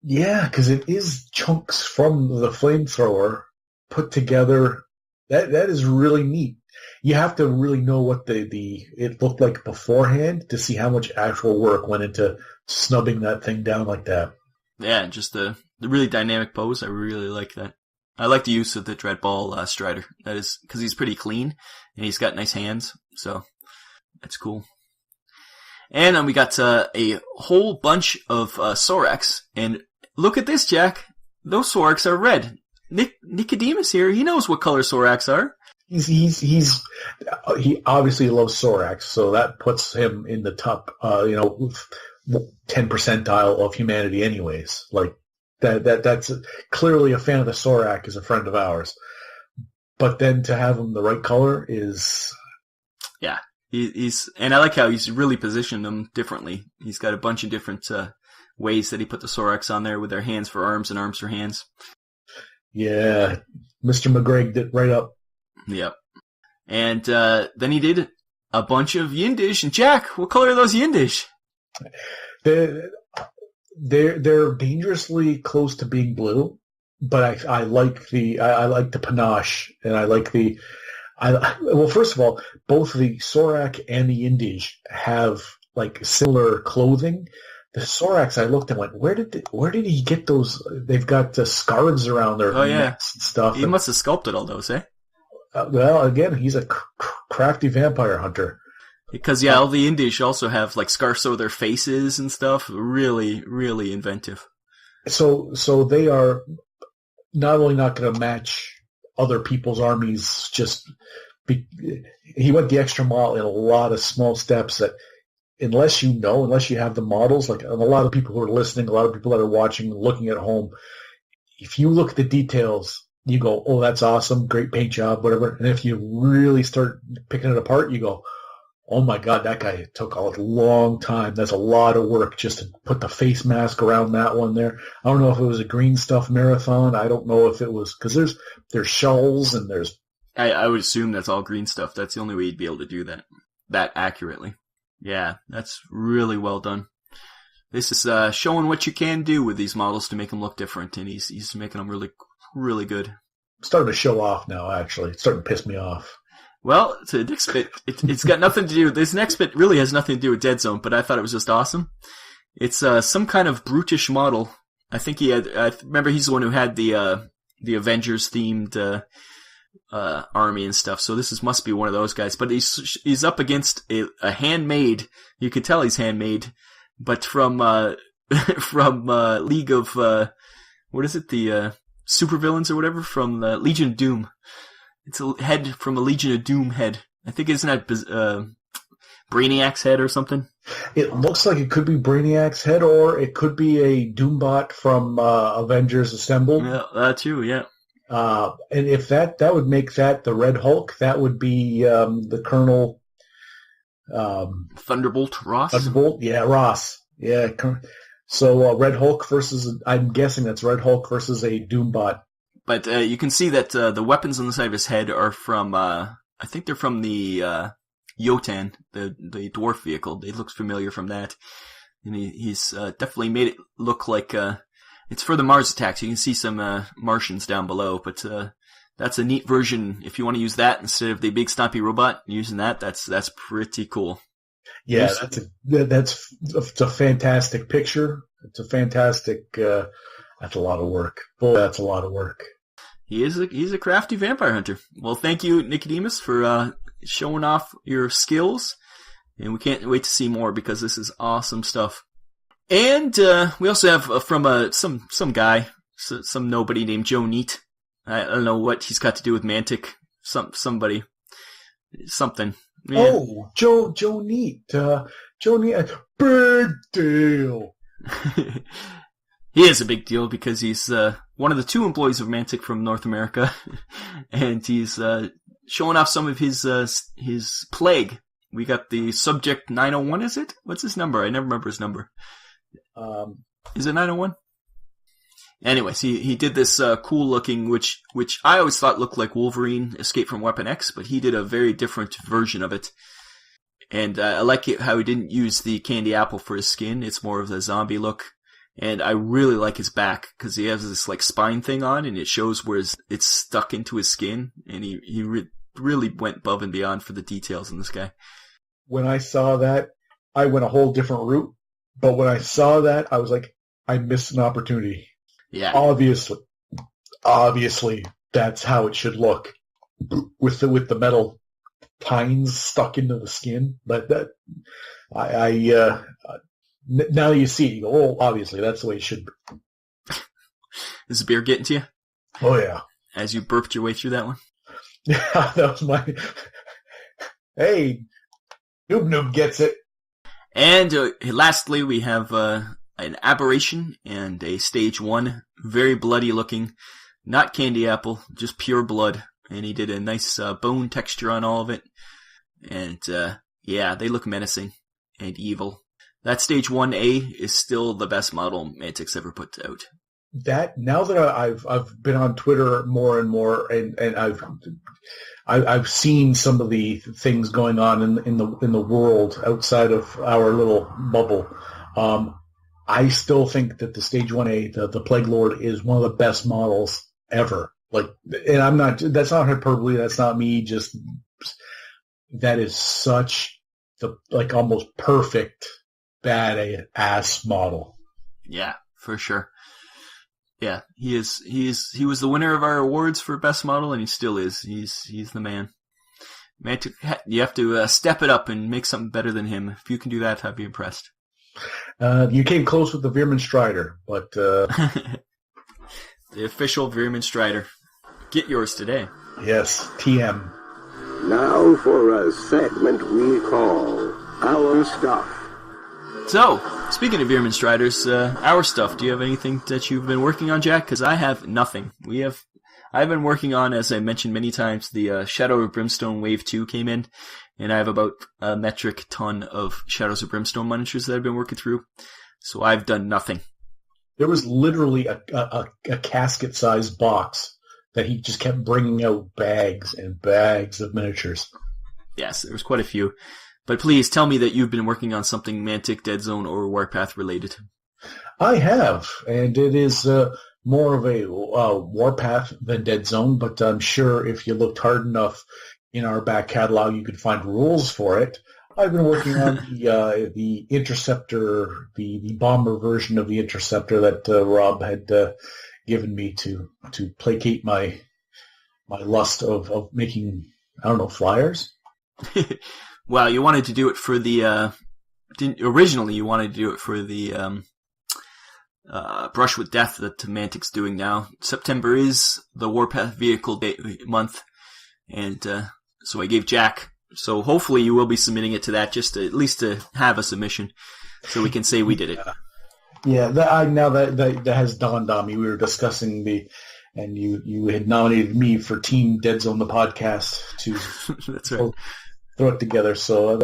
Speaker 2: Yeah, because it is chunks from the flamethrower put together. That is really neat. You have to really know what it looked like beforehand to see how much actual work went into snubbing that thing down like that.
Speaker 1: Yeah, and just the really dynamic pose. I really like that. I like the use of the Dreadball Strider. That is because he's pretty clean and he's got nice hands, so that's cool. And then we got a whole bunch of Sorax, and look at this, Jack. Those Sorax are red. Nicodemus here, he knows what color Sorax are.
Speaker 2: He obviously loves Sorax, so that puts him in the top, 10 percentile of humanity, anyways. Like that's clearly a fan of the Sorax is a friend of ours. But then to have him the right color is,
Speaker 1: yeah. And I like how he's really positioned them differently. He's got a bunch of different ways that he put the Sorax on there with their hands for arms and arms for hands.
Speaker 2: Yeah, Mr. McGregor did right up.
Speaker 1: Yep. And then he did a bunch of Yindish. And Jack, what color are those Yindish?
Speaker 2: They're dangerously close to being blue, but I like the panache, and I like well, first of all, both the Sorak and the Yindish have like similar clothing. The Sorax, I looked and went, where did he get those? They've got scarves around their necks and stuff.
Speaker 1: He must have sculpted all those, eh?
Speaker 2: Well, again, he's a crafty vampire hunter.
Speaker 1: Because, all the Indies also have, like, scarves over their faces and stuff. Really, really inventive.
Speaker 2: So they are not only not going to match other people's armies, he went the extra mile in a lot of small steps that, unless you have the models, like a lot of people who are listening, a lot of people that are watching, looking at home, if you look at the details, you go, oh, that's awesome, great paint job, whatever. And if you really start picking it apart, you go, oh my God, that guy took a long time. That's a lot of work just to put the face mask around that one there. I don't know if it was a green stuff marathon. I don't know if it was, because there's shells and there's...
Speaker 1: I would assume that's all green stuff. That's the only way you'd be able to do that accurately. Yeah, that's really well done. This is showing what you can do with these models to make them look different, and he's making them really, really good.
Speaker 2: I'm starting to show off now, actually. It's starting to piss me off.
Speaker 1: Well, the next bit, it's got nothing to do. This next bit really has nothing to do with Deadzone, but I thought it was just awesome. It's some kind of brutish model. I think I remember he's the one who had the Avengers themed army and stuff. So this must be one of those guys. But he's up against a handmade. You could tell he's handmade, but from League of what is it? The supervillains or whatever from the Legion of Doom. It's a head from a Legion of Doom head. I think isn't that Brainiac's head or something?
Speaker 2: It looks like it could be Brainiac's head, or it could be a Doombot from Avengers Assembled.
Speaker 1: Yeah, that too. Yeah.
Speaker 2: And if that would make that the Red Hulk, that would be the Colonel
Speaker 1: Thunderbolt Ross.
Speaker 2: Thunderbolt, yeah, Ross. Yeah. So Red Hulk versus, I'm guessing that's Red Hulk versus a Doombot.
Speaker 1: But you can see that the weapons on the side of his head are from, I think they're from the Yotan, the dwarf vehicle. It looks familiar from that. And he's definitely made it look like it's for the Mars attacks. You can see some Martians down below, but that's a neat version. If you want to use that instead of the big stompy robot, using that's pretty cool.
Speaker 2: Yeah, that's a fantastic picture. It's a fantastic. That's a lot of work. Boy, that's a lot of work.
Speaker 1: He's a crafty vampire hunter. Well, thank you, Nicodemus, for showing off your skills, and we can't wait to see more because this is awesome stuff. And we also have from some guy, some nobody named Joe Neat. I don't know what he's got to do with Mantic. Somebody, something. Yeah.
Speaker 2: Oh, Joe Neat. Joe Neat, big deal.
Speaker 1: He is a big deal because he's one of the 2 employees of Mantic from North America, and he's showing off some of his plague We got the subject 901, is it? What's his number? I never remember his number. Is it 901? Anyways, he did this cool looking, which I always thought looked like Wolverine Escape from Weapon X, but he did a very different version of it. And I like it how he didn't use the candy apple for his skin. It's more of the zombie look. And I really like his back, because he has this like spine thing on, and it shows where it's stuck into his skin. And he really went above and beyond for the details in this guy.
Speaker 2: When I saw that, I went a whole different route. But when I saw that, I was like, I missed an opportunity.
Speaker 1: Yeah.
Speaker 2: Obviously, that's how it should look, with the metal tines stuck into the skin. But that, now you see, you go, oh, obviously, that's the way it should be.
Speaker 1: Is the beer getting to you?
Speaker 2: Oh, yeah.
Speaker 1: As you burped your way through that one?
Speaker 2: Yeah, that was my... Hey, Noob gets it.
Speaker 1: And lastly, we have an aberration and a stage 1. Very bloody looking. Not candy apple, just pure blood. And he did a nice bone texture on all of it. And yeah, they look menacing and evil. That Stage 1A is still the best model Mantic's ever put out.
Speaker 2: That now that I've been on Twitter more and more, and I've seen some of the things going on in the world outside of our little bubble. I still think that the Stage 1A, the Plague Lord, is one of the best models ever. Like, and that's not hyperbole. That's not me. Just that is such the like almost perfect badass model.
Speaker 1: Yeah, for sure. Yeah, he was the winner of our awards for best model, and he still is. He's the man. Mantic, you have to step it up and make something better than him. If you can do that, I'd be impressed.
Speaker 2: You came close with the Veerman Strider, but
Speaker 1: the official Veerman Strider. Get yours today.
Speaker 2: Yes, TM.
Speaker 3: Now for a segment we call Our Stuff.
Speaker 1: So, speaking of Veerman Striders, our stuff, do you have anything that you've been working on, Jack? Because I have nothing. I've been working on, as I mentioned many times, the Shadow of Brimstone Wave 2 came in, and I have about a metric ton of Shadows of Brimstone miniatures that I've been working through. So I've done nothing.
Speaker 2: There was literally a casket-sized box that he just kept bringing out bags and bags of miniatures.
Speaker 1: Yes, there was quite a few. But please tell me that you've been working on something Mantic, Deadzone, or Warpath related.
Speaker 2: I have, and it is more of a Warpath than Deadzone, but I'm sure if you looked hard enough in our back catalog, you could find rules for it. I've been working on the Interceptor, the bomber version of the Interceptor that Rob had given me to placate my lust of making, I don't know, flyers.
Speaker 1: Well, you wanted to do it for the originally you wanted to do it for the Brush with Death that Mantic's doing now. September is the Warpath vehicle month, and so I gave Jack. So hopefully you will be submitting it to that, just at least to have a submission, so we can say we did it.
Speaker 2: Yeah, now that has dawned on me. We were discussing and you had nominated me for Team Deadzone the Podcast to
Speaker 1: That's right.
Speaker 2: Throw it together. So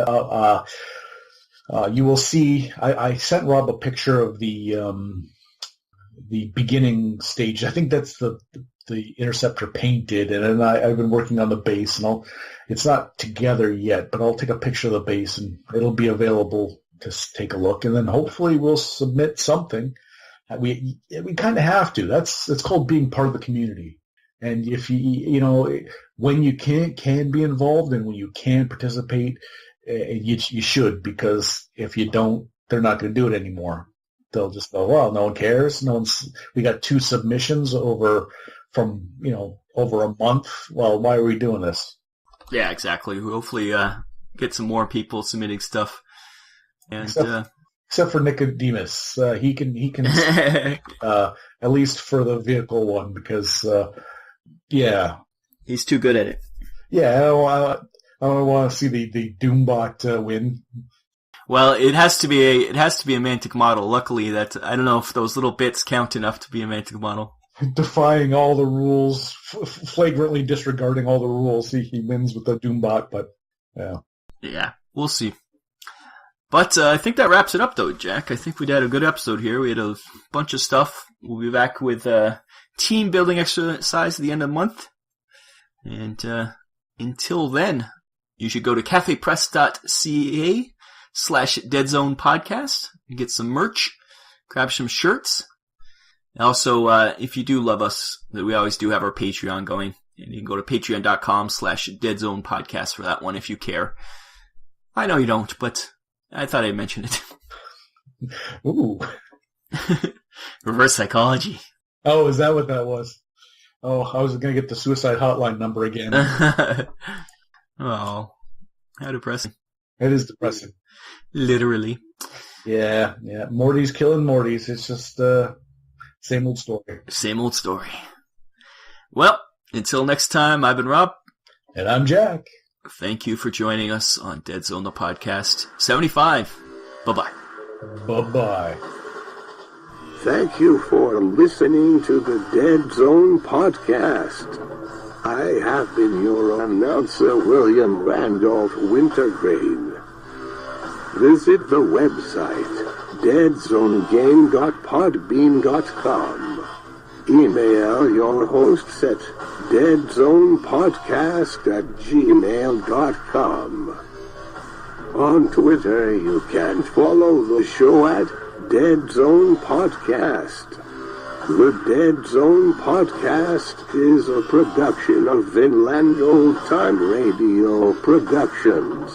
Speaker 2: you will see. I sent Rob a picture of the beginning stage. I think that's the Interceptor painted, and then I've been working on the base, and it's not together yet, but I'll take a picture of the base, and it'll be available to take a look, and then hopefully we'll submit something. We kind of have to. It's called being part of the community. And if when you can be involved and when you can participate, you should, because if you don't, they're not going to do it anymore. They'll just go, well, no one cares. We got 2 submissions over a month. Well, why are we doing this?
Speaker 1: Yeah, exactly. Hopefully, get some more people submitting stuff. And
Speaker 2: except for Nicodemus, he can at least for the vehicle one, because yeah,
Speaker 1: he's too good at it.
Speaker 2: Yeah, I don't want to see the Doombot win.
Speaker 1: Well, it has to be a Mantic model. Luckily, I don't know if those little bits count enough to be a Mantic model.
Speaker 2: Defying all the rules, flagrantly disregarding all the rules, he wins with the Doombot. But yeah.
Speaker 1: we'll see. But I think that wraps it up, though, Jack. I think we had a good episode here. We had a bunch of stuff. We'll be back with team building exercise at the end of the month. And until then, you should go to cafepress.ca/Deadzone Podcast and get some merch, grab some shirts. Also, if you do love us, we always do have our Patreon going. And you can go to patreon.com/Deadzone Podcast for that one if you care. I know you don't, but I thought I'd mention it.
Speaker 2: Ooh.
Speaker 1: Reverse psychology.
Speaker 2: Oh, is that what that was? Oh, I was going to get the suicide hotline number again.
Speaker 1: Oh, how depressing.
Speaker 2: It is depressing.
Speaker 1: Literally.
Speaker 2: Yeah. Morty's killing Morty's. It's just same old story.
Speaker 1: Same old story. Well, until next time, I've been Rob.
Speaker 2: And I'm Jack.
Speaker 1: Thank you for joining us on Deadzone the Podcast 75. Bye-bye.
Speaker 2: Bye-bye.
Speaker 3: Thank you for listening to the Deadzone Podcast. I have been your announcer, William Randolph Wintergreen. Visit the website, deadzonegame.podbean.com. Email your hosts at deadzonepodcast@gmail.com. On Twitter, you can follow the show at Deadzone Podcast. The Deadzone Podcast is a production of Vinland Old Time Radio Productions.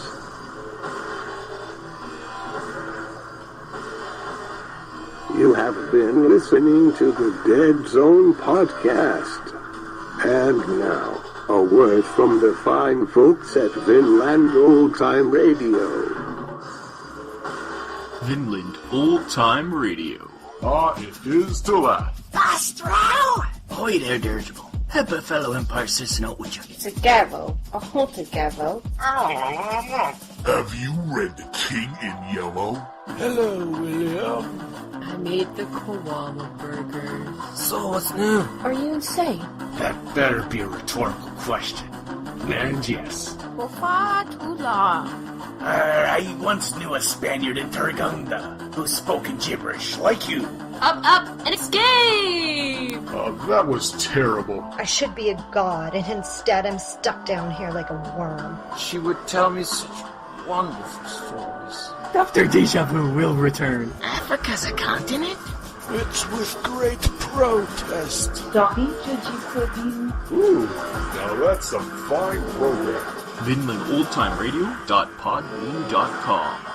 Speaker 3: You have been listening to the Deadzone Podcast. And now, a word from the fine folks at Vinland Old Time Radio.
Speaker 1: Vinland Old Time Radio.
Speaker 8: It is to that.
Speaker 4: Astro! Ahoy there, Dirigible. Help a fellow Empire citizen out with you.
Speaker 9: It's a gavel. A haunted gavel.
Speaker 8: Have you read The King in Yellow?
Speaker 4: Hello, William.
Speaker 9: I made the koala burgers.
Speaker 4: So what's new?
Speaker 9: Are you insane?
Speaker 10: That better be a rhetorical question. And yes.
Speaker 9: Well, far too long.
Speaker 10: I once knew a Spaniard in Tarragona who spoke in gibberish like you.
Speaker 9: Up, and escape!
Speaker 8: That was terrible.
Speaker 11: I should be a god, and instead I'm stuck down here like a worm.
Speaker 4: She would tell me such wonderful stories.
Speaker 10: Dr. Deja Vu will return.
Speaker 4: Africa's a continent?
Speaker 8: It's with great protest. Ooh, now that's some fine program.
Speaker 1: VinlandOldTimeRadio.podbean.com